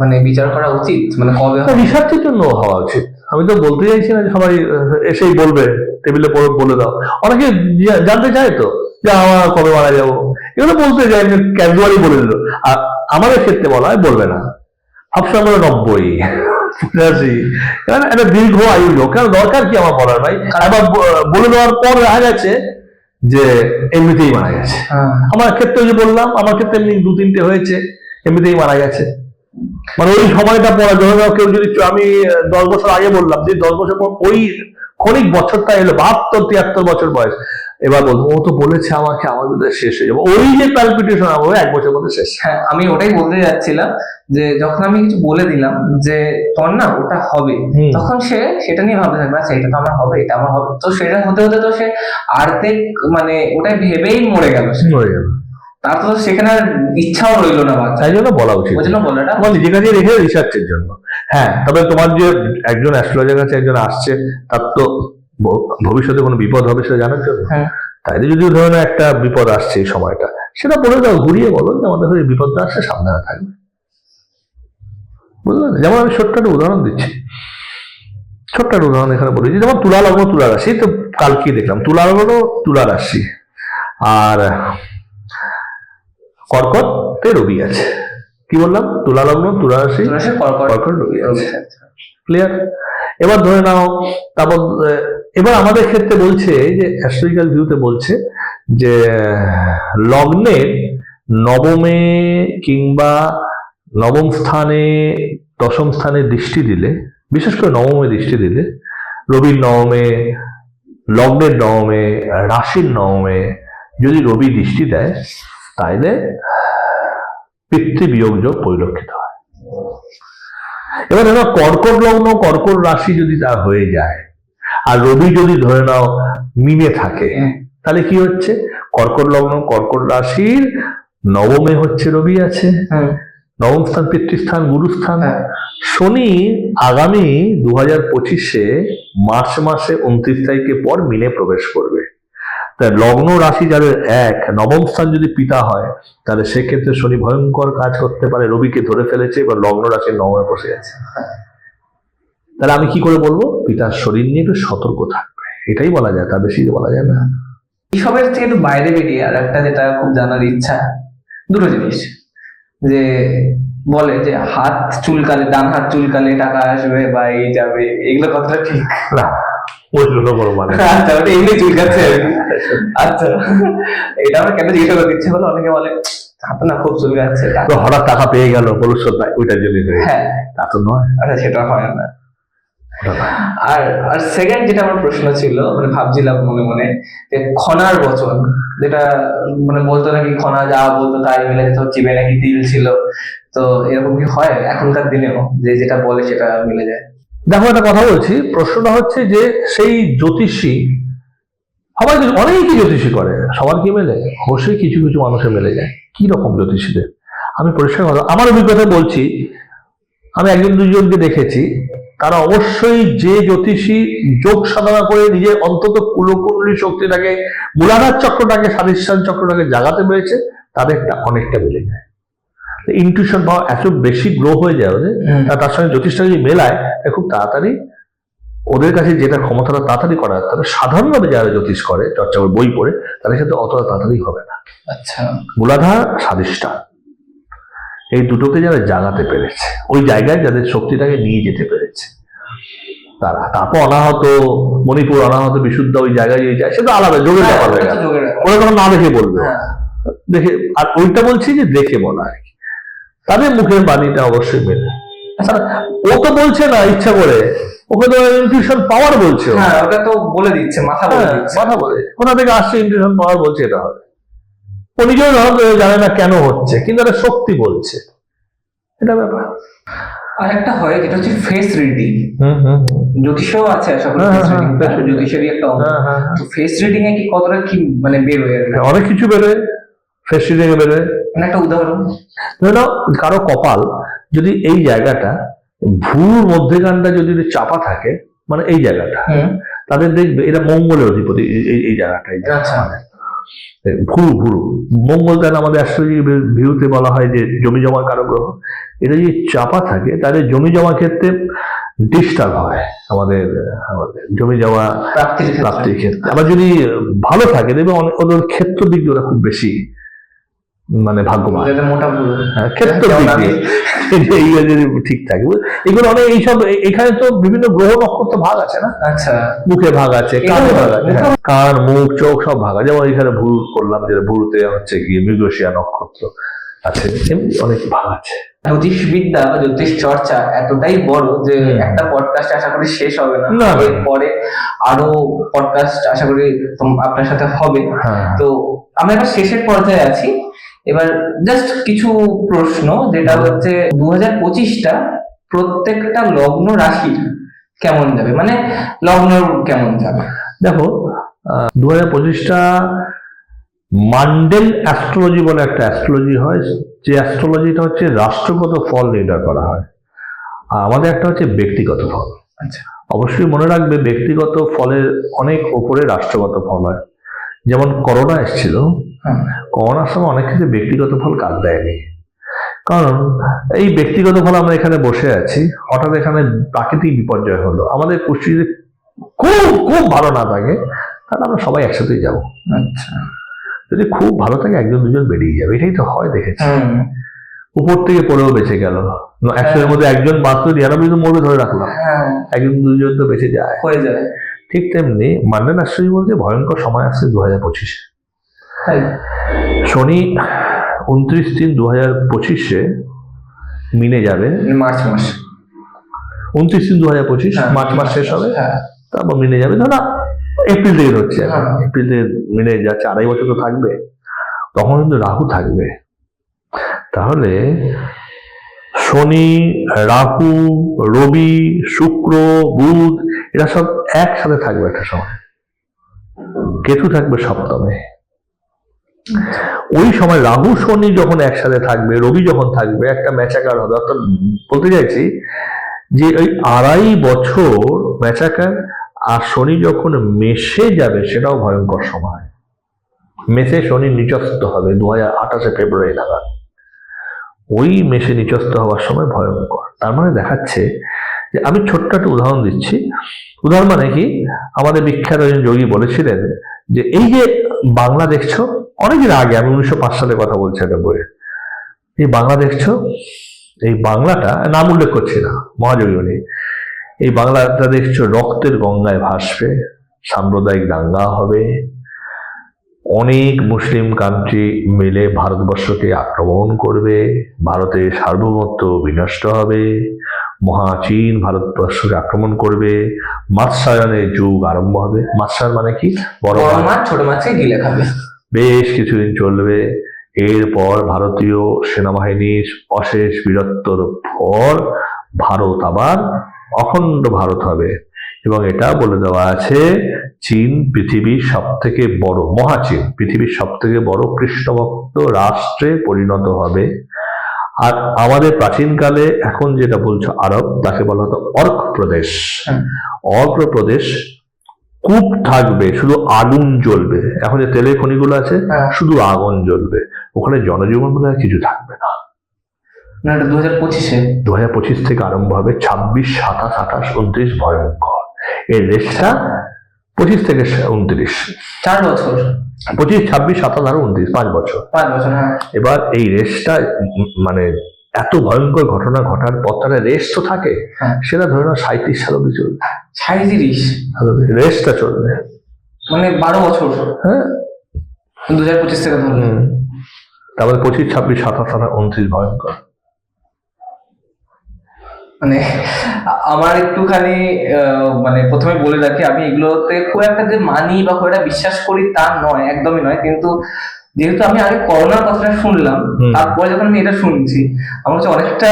Speaker 2: মানে বিচার করা উচিত? মানে কবে
Speaker 1: রিসার্চের জন্য হওয়া উচিত। আমি তো বলতে চাইছি না সবাই এসেই বলবে, টেবিলে পরে বলে দাও। অনেকে জানতে চায় তো যে আমার কবে মারা যাবো, এগুলো বলতে চাই, ক্যাজুয়ালি বলে দিল। আর আমাদের ক্ষেত্রে বলা হয় বলবে না, ভাবছো আমরা 90 85, একটা দীর্ঘ আয়ু লোক, কেন দরকার কি আমার বলার ভাই? আবার বলে দেওয়ার পর দেখা গেছে যে এমনিতেই মারা গেছে। আমার ক্ষেত্রে যে বললাম, আমার ক্ষেত্রে এমনি 2-3টে হয়েছে, এমনিতেই মারা গেছে। মানে ওই সময়টা পড়া ধরে নাও, কেউ যদি আমি 10 বছর আগে বললাম যে 10 বছর পর ওই ক্ষণিক বছরটা এলো, 72-73 বছর বয়স, এবার বলবো ও তো বলেছে আমাকে আমার বিরুদ্ধে শেষ হয়ে যাবো, ওই যে প্যালপিটেশন হবে 1 বছরের মধ্যে শেষ।
Speaker 2: হ্যাঁ, আমি ওটাই বলতে যাচ্ছিলাম যে যখন আমি কিছু বলে দিলাম যে তোর না ওটা হবে, তখন সে সেটা নিয়ে ভাবতে থাকবে, আচ্ছা এটা তো আমার হবে, এটা আমার হবে। তো সেটা হতে হতে তো সে আর্ধেক মানে ওটাই ভেবেই মরে গেল। তার তো সেখানে ইচ্ছাও রইলো না।
Speaker 1: তাই জন্য বলা উচিত,
Speaker 2: ওই জন্য বলাটা
Speaker 1: তোমার নিজের কাছে রেখে রিসার্চের জন্য। হ্যাঁ, তবে তোমার যে একজন অ্যাস্ট্রোলজার কাছে একজন আসছে, তার তো ভবিষ্যতে কোনো বিপদ হবে সেটা জানার জন্য। তাই যদি ধরনের একটা বিপদ আসছে এই সময়টা, সেটা বলে দাও, ঘুরিয়ে বলো যে আমাদের ঘরে বিপদটা আসছে, সাবধানে থাকবে, বুঝলেন? যেমন আমি ছোট্ট একটা উদাহরণ দিচ্ছি, ছোট্ট একটা উদাহরণ এখানে বলেছি, যেমন তুলা লগ্ন তুলা রাশি, তো কালকে দেখলাম তুলা লগ্ন তুলা রাশি, আর কর্কটে রবি আছে। কি বললাম? তুলা লগ্ন তুলা রাশি, কর্কট রবি আছে। ক্লিয়ার? এবার ধরে নাও, তারপর এবার আমাদের ক্ষেত্রে বলছে যে অ্যাস্ট্রোলজিক্যাল ভিউতে বলছে যে লগ্নের নবমে কিংবা নবম স্থানে, দশম স্থানে দৃষ্টি দিলে, বিশেষ করে নবমে দৃষ্টি দিলে, রবির নবমে, লগ্নের নবমে, রাশির নবমে যদি রবি দৃষ্টি দেয়, তাইলে পিতৃবিয়োগ যোগ পরিলক্ষিত হয়। এবার ধরো কর্কট লগ্ন কর্কট রাশি যদি তা হয়ে যায়, আর রবি যদি ধরে নাও মিনে থাকে, তাহলে কি হচ্ছে? কর্কট লগ্ন কর্কট রাশির নবমে হচ্ছে রবি আছে, নবম স্থান পিতৃস্থান, গুরুস্থান। শনি আগামী 2025-এ মার্চ মাসে 29 তারিখের পর মিনে প্রবেশ করবে। তাই লগ্ন রাশি যাদের নবম স্থান যদি পিতা হয়, তাহলে সেক্ষেত্রে শনি ভয়ঙ্কর কাজ করতে পারে, রবিকে ধরে ফেলেছে, এবার লগ্ন রাশির নবমে বসে গেছে। তাহলে আমি কি করে বলবো? পিতার শরীর নিয়ে একটু সতর্ক থাকবে, এটাই বলা যায়, তার বেশি বলা যায় না।
Speaker 2: এইসবের থেকে একটু বাইরে বেরিয়ে আর একটা যেটা খুব জানার ইচ্ছা, দুটো জিনিস, যে বলে যে হাত চুলকালে, ডান হাত চুলকালে টাকা আসবে বা এই যাবে, এগুলো কথাটা ঠিক
Speaker 1: না?
Speaker 2: আচ্ছা, ওটা এমনি চুলকাচ্ছে আর কি। আচ্ছা, এটা আমার কেন জিজ্ঞাসা করতে ইচ্ছে হলো, অনেকে বলে হাত না খুব চুলকাচ্ছে,
Speaker 1: হঠাৎ টাকা পেয়ে গেল ভবিষ্যৎ, ওইটার জন্য।
Speaker 2: হ্যাঁ,
Speaker 1: তা তো নয়।
Speaker 2: আচ্ছা, সেটা হয় না। আর সেকেন্ড যেটা আমার প্রশ্ন ছিল, মানে ভাবছিলাম মনে মনে, যে খনার বচন, যেটা মানে বলতো নাকি খনা যা বলতো তাই মিলে যেত, চিবে নাকি তিল ছিল, তো এরকম কি হয় এখনকার দিনেও যে যেটা বলে সেটা মিলে যায়?
Speaker 1: দেখো, একটা কথা বলছি, প্রশ্নটা হচ্ছে যে সেই জ্যোতিষী, সবাই অনেকেই জ্যোতিষী করে, সবার কি মেলে? অবশ্যই কিছু কিছু মানুষের মেলে যায়। কি রকম জ্যোতিষীদের? আমি পরিষ্কার কথা, আমার অভিজ্ঞতা বলছি, আমি 1-2জনকে দেখেছি, তারা অবশ্যই যে জ্যোতিষী যোগ সাধনা করে নিজের অন্তত কুলকুণ্ডলী শক্তিটাকে, মূলাধার চক্রটাকে, স্বাধিষ্ঠান চক্রটাকে জাগাতে পেরেছে, তাদেরটা অনেকটা মিলে যায়। ইনটিউশন পাওয়া এত বেশি গ্রো হয়ে যায় ওদের, তার সঙ্গে জ্যোতিষটা যদি মেলায়, খুব তাড়াতাড়ি ওদের কাছে যেটা ক্ষমতাটা তাড়াতাড়ি করা, তবে সাধারণভাবে যারা জ্যোতিষ করে, চর্চা করে, বই পড়ে, তাদের ক্ষেত্রে অতটা তাড়াতাড়ি হবে না।
Speaker 2: আচ্ছা,
Speaker 1: মূলাধার, স্বাধিষ্ঠান, এই দুটোকে যারা জাগাতে পেরেছে, ওই জায়গায় যাদের শক্তিটাকে নিয়ে যেতে পেরেছে, তারপর অনাহত মণিপুর, অনাহত বিশুদ্ধ ওই জায়গায় যে যায় সেটা আলাদা, যোগের ব্যাপার হয়ে গেল। ওরা তখন না দেখে বলবে, দেখে। আর ওইটা বলছি যে দেখে বলা আর কি, তাদের মুখের বাণীটা অবশ্যই মেলে। ও তো বলছে না ইচ্ছা করে, ওকে তো ইনটিউশন পাওয়ার বলছে।
Speaker 2: হ্যাঁ, ওটা তো বলে দিচ্ছে, মাথা বলে দিচ্ছে।
Speaker 1: মাথা বলে কোথা থেকে আসছে, ইনটিউশন পাওয়ার বলছে এটা হবে। ও নিজেও জানে না কেন হচ্ছে, কিন্তু একটা শক্তি বলছে, এটা ব্যাপার।
Speaker 2: আর একটা হয় যেটা হচ্ছে ফেস রিডিং। জ্যোতিষও আছে, আশা করি ফেস রিডিং জ্যোতিষেরই একটা অঙ্গ। তো ফেস রিডিং এ কি কতটা কি মানে বেরোয়?
Speaker 1: অনেক কিছু বেরোয়, ফেস রিডিং এ বেরোয়।
Speaker 2: মানে একটা উদাহরণ
Speaker 1: ধরে নাও, কারো কপাল যদি এই জায়গাটা ভ্রুর মধ্যেখানটা যদি চাপা থাকে, মানে এই জায়গাটা, তাদের দেখবে এটা মঙ্গলের অধিপতি, এই জায়গাটা, এই জায়গাটা ভ্রু। মঙ্গল তাহলে আমাদের অ্যাস্ট্রোলজি ভিউতে বলা হয় যে জমি জমার কারক গ্রহ। এটা যদি চাপা থাকে তাহলে জমি জমার ক্ষেত্রে ডিস্টার্ব হয়, আমাদের জমি জমা প্রাপ্তির ক্ষেত্রে। আবার যদি ভালো থাকে দেখবে ওদের ক্ষেত্র দিক দিয়ে ওরা খুব বেশি মানে ভাগ্যবান, ক্ষেত্র দিক দিয়ে এইগুলো যদি ঠিক থাকে। এগুলো অনেক এইসব, এখানে তো বিভিন্ন গ্রহ নক্ষত্র ভাগ আছে না?
Speaker 2: আচ্ছা,
Speaker 1: মুখে ভাগ আছে, কানে ভাগ আছে, কান, মুখ, চোখ সব ভাগ আছে। যেমন এখানে ভুরু করলাম, যেটা ভুরুতে হচ্ছে কি মৃগশিরা নক্ষত্র আছে, এমনি অনেক ভাগ আছে।
Speaker 2: জ্যোতিষ বিদ্যা বা জ্যোতিষ চর্চা এতটাই বড় যে একটা পডকাস্ট আশা করি শেষ হবে না। এরপরে আরো পডকাস্ট আশা করি আপনার সাথে হবে। তো আমরা এবার শেষের পর্যায়ে আছি। এবার জাস্ট কিছু প্রশ্ন, যেটা হচ্ছে 2025টা প্রত্যেকটা লগ্ন রাশির কেমন যাবে, মানে লগ্ন কেমন যাবে?
Speaker 1: দেখো, 2025টা মান্ডেল অ্যাস্ট্রোলজি বলে একটা অ্যাস্ট্রোলজি হয়, যে অ্যাস্ট্রোলজিটা হচ্ছে রাষ্ট্রগত ফল নির্ণয় করা হয়, আর আমাদের একটা হচ্ছে ব্যক্তিগত ফল।
Speaker 2: আচ্ছা,
Speaker 1: অবশ্যই মনে রাখবে, ব্যক্তিগত ফলের অনেক উপরে রাষ্ট্রগত ফল হয়। যেমন করোনা এসেছিল, করোনার সময় অনেক ক্ষেত্রে ব্যক্তিগত ফল কাজ দেয়নি, কারণ এই ব্যক্তিগত ফল আমরা এখানে বসে আছি, হঠাৎ এখানে প্রাকৃতিক বিপর্যয় হলো, আমাদের পুষ্টি যদি খুব খুব ভালো না থাকে তাহলে আমরা সবাই একসাথেই যাবো।
Speaker 2: আচ্ছা,
Speaker 1: যদি খুব ভালো থাকে একজন দুজন বেরিয়ে যাবে, এটাই তো হয়, দেখেছি। উপর থেকে পড়েও বেঁচে গেল, 100-এর মধ্যে একজন বাঁচলো, 99 মরবে ধরে রাখলাম, একজন দুজন তো বেঁচে যায়, হয়ে যায়। ঠিক তেমনি মান্ডেল অ্যাস্ট্রোলজি বলতে ভয়ঙ্কর সময় আসছে 2025-এ। শনি 29/3/2025 মিনে যাবে,
Speaker 2: মার্চ মাস
Speaker 1: 29/3/2025, মার্চ মাস শেষ হবে, তারপর মিনে যাবে। ধরো এপ্রিল থেকে হচ্ছে, এপ্রিল থেকে মিনে যাচ্ছে, 2.5 বছর তো থাকবে। তখন কিন্তু রাহু থাকবে। তাহলে শনি, রাহু, রবি, শুক্র, বুধ এরা সব একসাথে থাকবে একটা সময়। কেতু থাকবে সপ্তমে। ওই সময় রাহু শনি যখন একসাথে থাকবে, রবি যখন থাকবে, একটা ম্যাচাকার হবে। অর্থাৎ বলতে চাইছি যে ওই 2.5 বছর ম্যাচাকার। আর শনি যখন মেষে যাবে সেটাও ভয়ঙ্কর সময়। মেষে শনি নিচস্থ হবে 2028 ফেব্রুয়ারি নাগাদ। ওই মেষে নিচস্থ হওয়ার সময় ভয়ঙ্কর। তার মানে দেখাচ্ছে যে, আমি ছোট্ট একটা উদাহরণ দিচ্ছি। উদাহরণ মানে কি, আমাদের বিখ্যাত একজন যোগী বলেছিলেন যে এই যে বাংলা দেখছো, অনেকদিন আগে, আমি 1905 সালে কথা বলছি একটা বইয়ে, এই বাংলা দেখছো, এই বাংলাটা নাম উল্লেখ করছি না, মহাযোগী উনি, এই বাংলাটা দেখছো রক্তের গঙ্গায় ভাসবে, সাম্প্রদায়িক দাঙ্গা হবে, অনেক মুসলিম কান্ট্রি মিলে ভারতবর্ষকে আক্রমণ করবে, ভারতের সার্বভৌমত্ব বিনষ্ট হবে, মহাচীন ভারতবর্ষকে আক্রমণ করবে, মাৎস্যায়নের যুগ আরম্ভ হবে। মাৎস্যায়ন মানে কি, বড় মাছ
Speaker 2: ছোট মাছে গিলে খাবে,
Speaker 1: বেশ কিছুদিন চলবে। এরপর ভারতীয় সেনাবাহিনীর অশেষ বীরত্বর পর ভারত আবার অখণ্ড ভারত হবে। এবং এটা বলে দেওয়া আছে, চীন পৃথিবীর সব থেকে বড়, মহাচীন পৃথিবীর সব থেকে বড় কৃষ্ণভক্ত রাষ্ট্রে পরিণত হবে। আর আমাদের প্রাচীনকালে এখন যেটা বলছো আরব, তাকে বলা হতো অর্ক প্রদেশ। অর্ক প্রদেশ কূপ থাকবে, শুধু আগুন জ্বলবে। এখন যে তেলের খনিগুলো আছে, শুধু আগুন জ্বলবে, ওখানে জনজীবন বলে আর কিছু থাকবে না। 2025 থেকে আরম্ভ হবে, 26, 27, 28, 29 ভয়ঙ্কর। এই রেসটা 25 থেকে 29,
Speaker 2: 4 বছর,
Speaker 1: 25, 26, 27 আর 29, 5 বছর।
Speaker 2: হ্যাঁ।
Speaker 1: এবার এই রেসটা মানে এত ভয়ঙ্কর ঘটনা ঘটার পর তারা রেস্ট তো থাকে,
Speaker 2: হ্যাঁ।
Speaker 1: সেটা ধরে নাও 37 সাল অব্দি চলবে,
Speaker 2: 37,
Speaker 1: রেস্টটা চলবে।
Speaker 2: মানে 12 বছর,
Speaker 1: হ্যাঁ
Speaker 2: 2025 থেকে ধরলে।
Speaker 1: তারপরে 25, 26, 27, 28, 29 ভয়ঙ্কর।
Speaker 2: মানে আমার একটুখানি মানে প্রথমে বলে রাখি, আমি এগুলোতে খুব একটা যে মানি বা খুব একটা বিশ্বাস করি তা নয়, একদমই নয়। কিন্তু যেহেতু আমি আগে করোনার কথাটা শুনলাম, তারপরে যখন আমি এটা শুনছি আমার হচ্ছে অনেকটা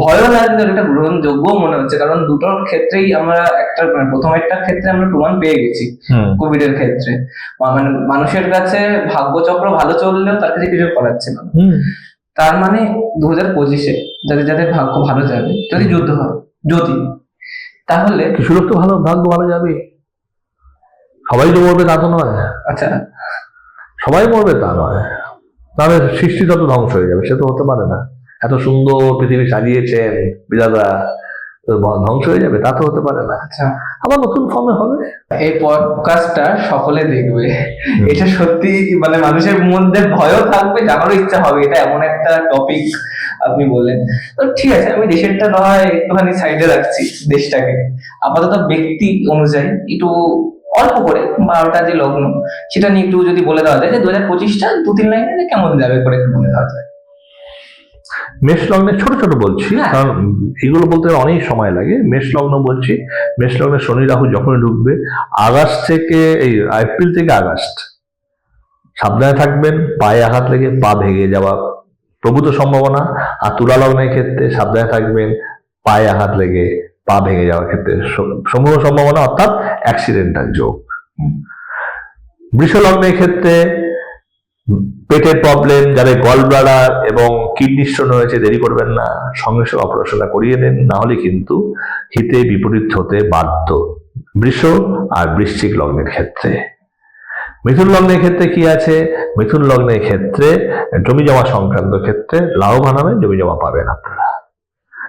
Speaker 2: ভয়ও লাগছে, অনেকটা গ্রহণযোগ্য মনে হচ্ছে। কারণ দুটোর ক্ষেত্রেই আমরা একটা, মানে প্রথম একটা ক্ষেত্রে আমরা প্রমাণ পেয়ে গেছি কোভিড এর ক্ষেত্রে, মানে মানুষের কাছে ভাগ্যচক্র ভালো চললেও তার কাছে কিছু করার ছিল না। তার মানে 2025-এ যাদের যাদের ভাগ্য ভালো যাবে, যদি যুদ্ধ হয়, যদি, তাহলে
Speaker 1: কিছু লোক তো ভালো ভাগ্য ভালো যাবে, সবাই যে মরবে তা তো নয়।
Speaker 2: আচ্ছা,
Speaker 1: সবাই মরবে তা নয়, তাহলে সৃষ্টি তত ধ্বংস হয়ে যাবে, সে তো হতে পারে না। এত সুন্দর পৃথিবী সাজিয়েছেন বিধাতা, ধ্বংস হয়ে যাবে তা তো হতে পারে না।
Speaker 2: আচ্ছা,
Speaker 1: আবার নতুন ফর্মে হবে।
Speaker 2: এই পডকাস্টটা সকলে দেখবে, এটা সত্যি মানে মানুষের মধ্যে ভয়ও থাকবে, জানারও ইচ্ছা হবে, এটা এমন একটা টপিক আপনি বললেন। তো ঠিক আছে, আমি দেশেরটা নয় একটুখানি সাইডে রাখছি, দেশটাকে আপাতত ব্যক্তি অনুযায়ী একটু অল্প করে 12টা যে লগ্ন সেটা নিয়ে একটু যদি বলে দেওয়া যায়, যে 2025টা 2-3 লাইনে কেমন যাবে করে একটু বলে দেওয়া যায়।
Speaker 1: মেষ লগ্নে ছোট ছোট বলছি,
Speaker 2: হ্যাঁ।
Speaker 1: কারণ এগুলো বলতে অনেক সময় লাগে। মেষ লগ্ন বলছি, মেষ লগ্নে শনি রাহু যখন ঢুকবে আগস্ট থেকে, এই এপ্রিল থেকে আগস্ট, সাবধানে থাকবেন, পায়ে আঘাত লেগে পা ভেঙে যাওয়া প্রভূত সম্ভাবনা। আর তুলা লগ্নের ক্ষেত্রে সাবধানে থাকবেন, পায়ে আঘাত লেগে পা ভেঙে যাওয়ার ক্ষেত্রে সমূহ সম্ভাবনা, অর্থাৎ অ্যাক্সিডেন্টাল যোগ। বৃষ লগ্নের ক্ষেত্রে পেটের প্রবলেম, যাদের গল ব্লাডার এবং কিডনি স্টোন হয়েছে, দেরি করবেন না, সঙ্গে সঙ্গে অপারেশনটা করিয়ে নেন, না হলে কিন্তু হিতে বিপরীত হতে বাধ্য। বৃষ আর বৃশ্চিক লগ্নের ক্ষেত্রে। মিথুন লগ্নের ক্ষেত্রে কি আছে? মিথুন লগ্নের ক্ষেত্রে জমি জমা সংক্রান্ত ক্ষেত্রে লাভবান হবে, জমি জমা পাবেন আপনারা।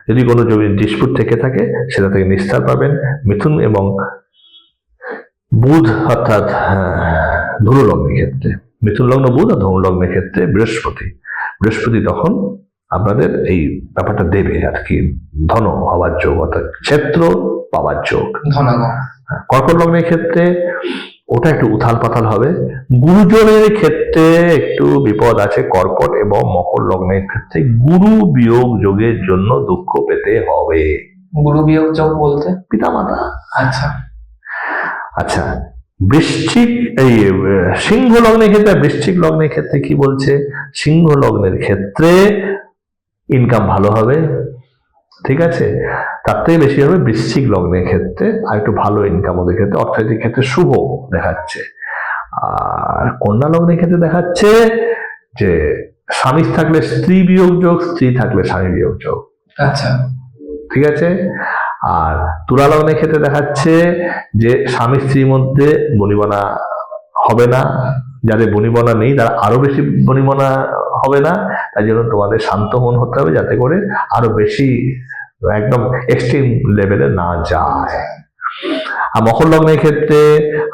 Speaker 1: যদি কোনো জমির ডিসপুট থেকে থাকে সেটা থেকে নিস্তার পাবেন। মিথুন এবং বুধ অর্থাৎ ধনু লগ্নের ক্ষেত্রে, মিথুন লগ্ন বুধ আর ধনু লগ্নের ক্ষেত্রে বৃহস্পতি তখন আপনাদের এই ব্যাপারটা দেবে আর কি, ধন হওয়ার যোগ, অর্থাৎ ক্ষেত্র পাওয়ার যোগ। কর্কট লগ্নের ক্ষেত্রে ওটা একটু উথাল পাতাল হবে। গুরুজনের ক্ষেত্রে একটু বিপদ আছে। কর্কট এবং মকর লগ্নের ক্ষেত্রে গুরু বিয়োগ যোগের জন্য দুঃখ পেতে হবে।
Speaker 2: গুরু বিয়োগ যোগ বলতে
Speaker 1: পিতামাতা।
Speaker 2: আচ্ছা
Speaker 1: আচ্ছা, বৃশ্চিক এই সিংহ লগ্নের ক্ষেত্রে, বৃশ্চিক লগ্নের ক্ষেত্রে কি বলছে? সিংহ লগ্নের ক্ষেত্রে ইনকাম ভালো হবে, ঠিক আছে, তার থেকে বেশি হবে বৃশ্চিক লগ্নের ক্ষেত্রে, আর একটু ভালো ইনকাম ওদের ক্ষেত্রে, অর্থনৈতিক ক্ষেত্রে শুভ দেখাচ্ছে। আর কন্যা লগ্নের ক্ষেত্রে দেখাচ্ছে যে স্বামী থাকলে স্ত্রী বিয়োগ যোগ, স্ত্রী থাকলে স্বামী বিয়োগ যোগ।
Speaker 2: আচ্ছা,
Speaker 1: ঠিক আছে। আর তুলা লগ্নের ক্ষেত্রে দেখাচ্ছে যে স্বামী স্ত্রীর মধ্যে বনিবনা হবে না, যাদের বনিবনা নেই তারা আরো বেশি বনিবনা হবে না, তাই জন্য তোমাদের শান্ত মন হতে হবে, যাতে করে আরো বেশি একদম এক্সট্রিম লেভেলে না যায়। আর মকর লগ্নের ক্ষেত্রে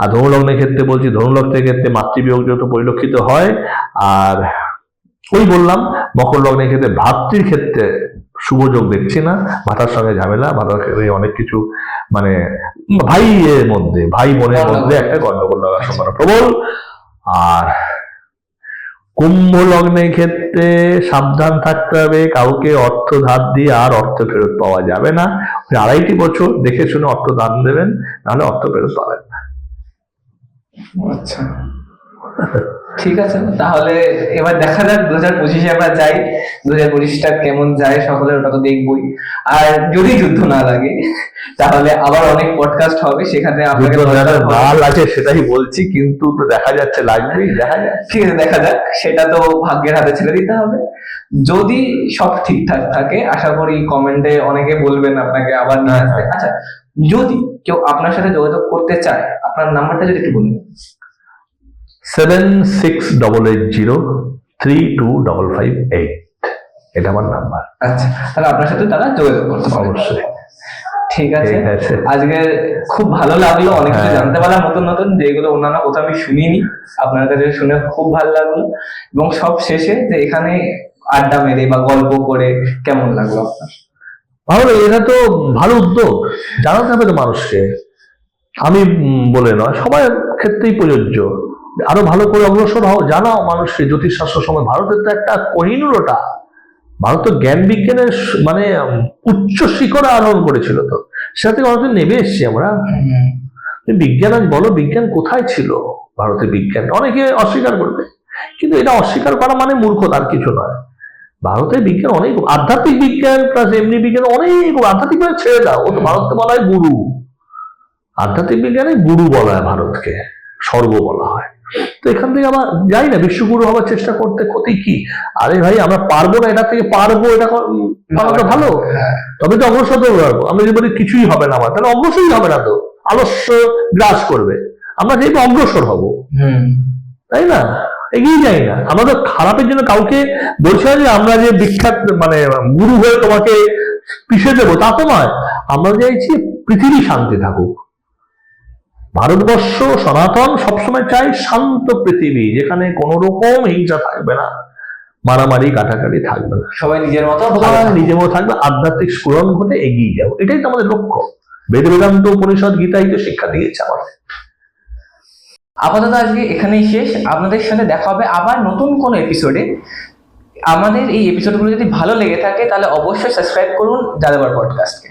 Speaker 1: আর ধনু লগ্নের ক্ষেত্রে বলছি, ধনু লগ্নের ক্ষেত্রে মাতৃবিয়োগ যত পরিলক্ষিত হয়। আর ওই বললাম মকর লগ্নের ক্ষেত্রে ভাতৃর ক্ষেত্রে শুভ যোগ দেখছি না, ভাতার সঙ্গে ঝামেলা, ভাতার ক্ষেত্রে অনেক কিছু, মানে ভাইয়ের মধ্যে, ভাই বোনের মধ্যে একটা গন্ডগোল লাগার সম্ভাবনা প্রবল। আর কুম্ভ লগ্নের ক্ষেত্রে সাবধান থাকতে হবে, কাউকে অর্থ ধার দিয়ে আর অর্থ ফেরত পাওয়া যাবে না। 2.5 বছর দেখে শুনে অর্থ দান দেবেন, নাহলে অর্থ ফেরত পাবেন না।
Speaker 2: আচ্ছা ঠিক আছে, তাহলে এবার দেখা যাক 2025-এ আমরা যাই, 2025টা কেমন যায় সকলের ওটা তো দেখবই। আর যদি যুদ্ধ না লাগে তাহলে আবার অনেক পডকাস্ট হবে, সেখানে আপনাকে
Speaker 1: লাল আছে সেটাই বলছি, কিন্তু তো দেখা যাচ্ছে লাগবেই, দেখা যাক।
Speaker 2: ঠিক আছে, দেখা যাক, সেটা তো ভাগ্যের হাতে ছেড়ে দিতে হবে। যদি সব ঠিকঠাক থাকে আশা করি কমেন্টে অনেকে বলবেন আপনাকে আবার নিয়ে আসতে। আচ্ছা, যদি কেউ আপনার সাথে যোগাযোগ করতে চায়, আপনার নাম্বারটা যদি একটু বলুন।
Speaker 1: 7680325558, এটা আমার নাম্বার।
Speaker 2: আচ্ছা, তাহলে আপনার সাথে তারা যোগাযোগ করতে পারে।
Speaker 1: অবশ্যই।
Speaker 2: ঠিক আছে, আজকে খুব ভালো লাগলো, অনেক কিছু জানতে পারলাম নতুন নতুন, যেগুলো অন্যান্য কোথাও আমি শুনিনি, আপনার কাছে শুনে খুব ভালো লাগলো। এবং সব শেষে যে এখানে আড্ডা মেরে বা গল্প করে কেমন লাগলো আপনার?
Speaker 1: ভালো, এটা তো ভালো উদ্যোগ, জানাতে হবে তো মানুষকে। আমি বলে নয়, সবার ক্ষেত্রেই প্রযোজ্য। আরো ভালো করে অগ্রসর হও, জানাও মানুষকে জ্যোতিষশাস্ত্র সময়। ভারতের তো একটা কোহিনূরটা, ভারত তো জ্ঞান বিজ্ঞানের মানে উচ্চ শিখরে আরোহণ করেছিল, তো সেটা থেকে অনেকদিন নেমে এসছি আমরা। বিজ্ঞান আজ বলো, বিজ্ঞান কোথায় ছিল? ভারতের বিজ্ঞান অনেকে অস্বীকার করবে, কিন্তু এটা অস্বীকার করা মানে মূর্খতা, আর কিছু নয়। ভারতের বিজ্ঞান অনেক, আধ্যাত্মিক বিজ্ঞান প্লাস এমনি বিজ্ঞান অনেক। আধ্যাত্মিক বিজ্ঞান ছেড়ে দাও, ও তো ভারতকে বলা হয় গুরু। আধ্যাত্মিক বিজ্ঞানে গুরু বলা হয় ভারতকে, স্বর্গ বলা হয়। তো এখান থেকে আবার যাই না বিশ্বগুরু হওয়ার চেষ্টা করতে, ক্ষতি কি? আরে ভাই, আমরা পারবো না, এটা থেকে পারবো, এটা তো ভালো, তবে তো অগ্রসর হতে পারবো। আমরা যদি বলি কিছুই হবে না আমার, তাহলে অগ্রসরই হবে না, তো আলস্য গ্রাস করবে। আমরা যেহেতু অগ্রসর হব, তাই না, এগিয়ে যাই না। আমরা তো খারাপের জন্য কাউকে বলছি না যে আমরা যে বিখ্যাত মানে গুরু হয়ে তোমাকে পিষে দেবো, তা তো নয়। আমরা চাইছি পৃথিবী শান্তি থাকুক। ভারতবর্ষ সনাতন সবসময় চাই শান্ত পৃথিবী, যেখানে কোনো রকম হিংসা থাকবে না, মারামারি কাটাকাটি থাকবে না,
Speaker 2: সবাই নিজের মতো
Speaker 1: নিজের মতো থাকবে, আধ্যাত্মিক স্ফুরণ ঘটে এগিয়ে যাবো, এটাই তো আমাদের লক্ষ্য। বেদ বেদান্ত উপনিষদ গীতাই তো শিক্ষা দিয়েছে আমাদের।
Speaker 2: আপাতত আজকে এখানেই শেষ। আপনাদের সাথে দেখা হবে আবার নতুন কোনো এপিসোডে। আমাদের এই এপিসোডগুলো যদি ভালো লেগে থাকে তাহলে অবশ্যই সাবস্ক্রাইব করুন যাযাবর পডকাস্টকে।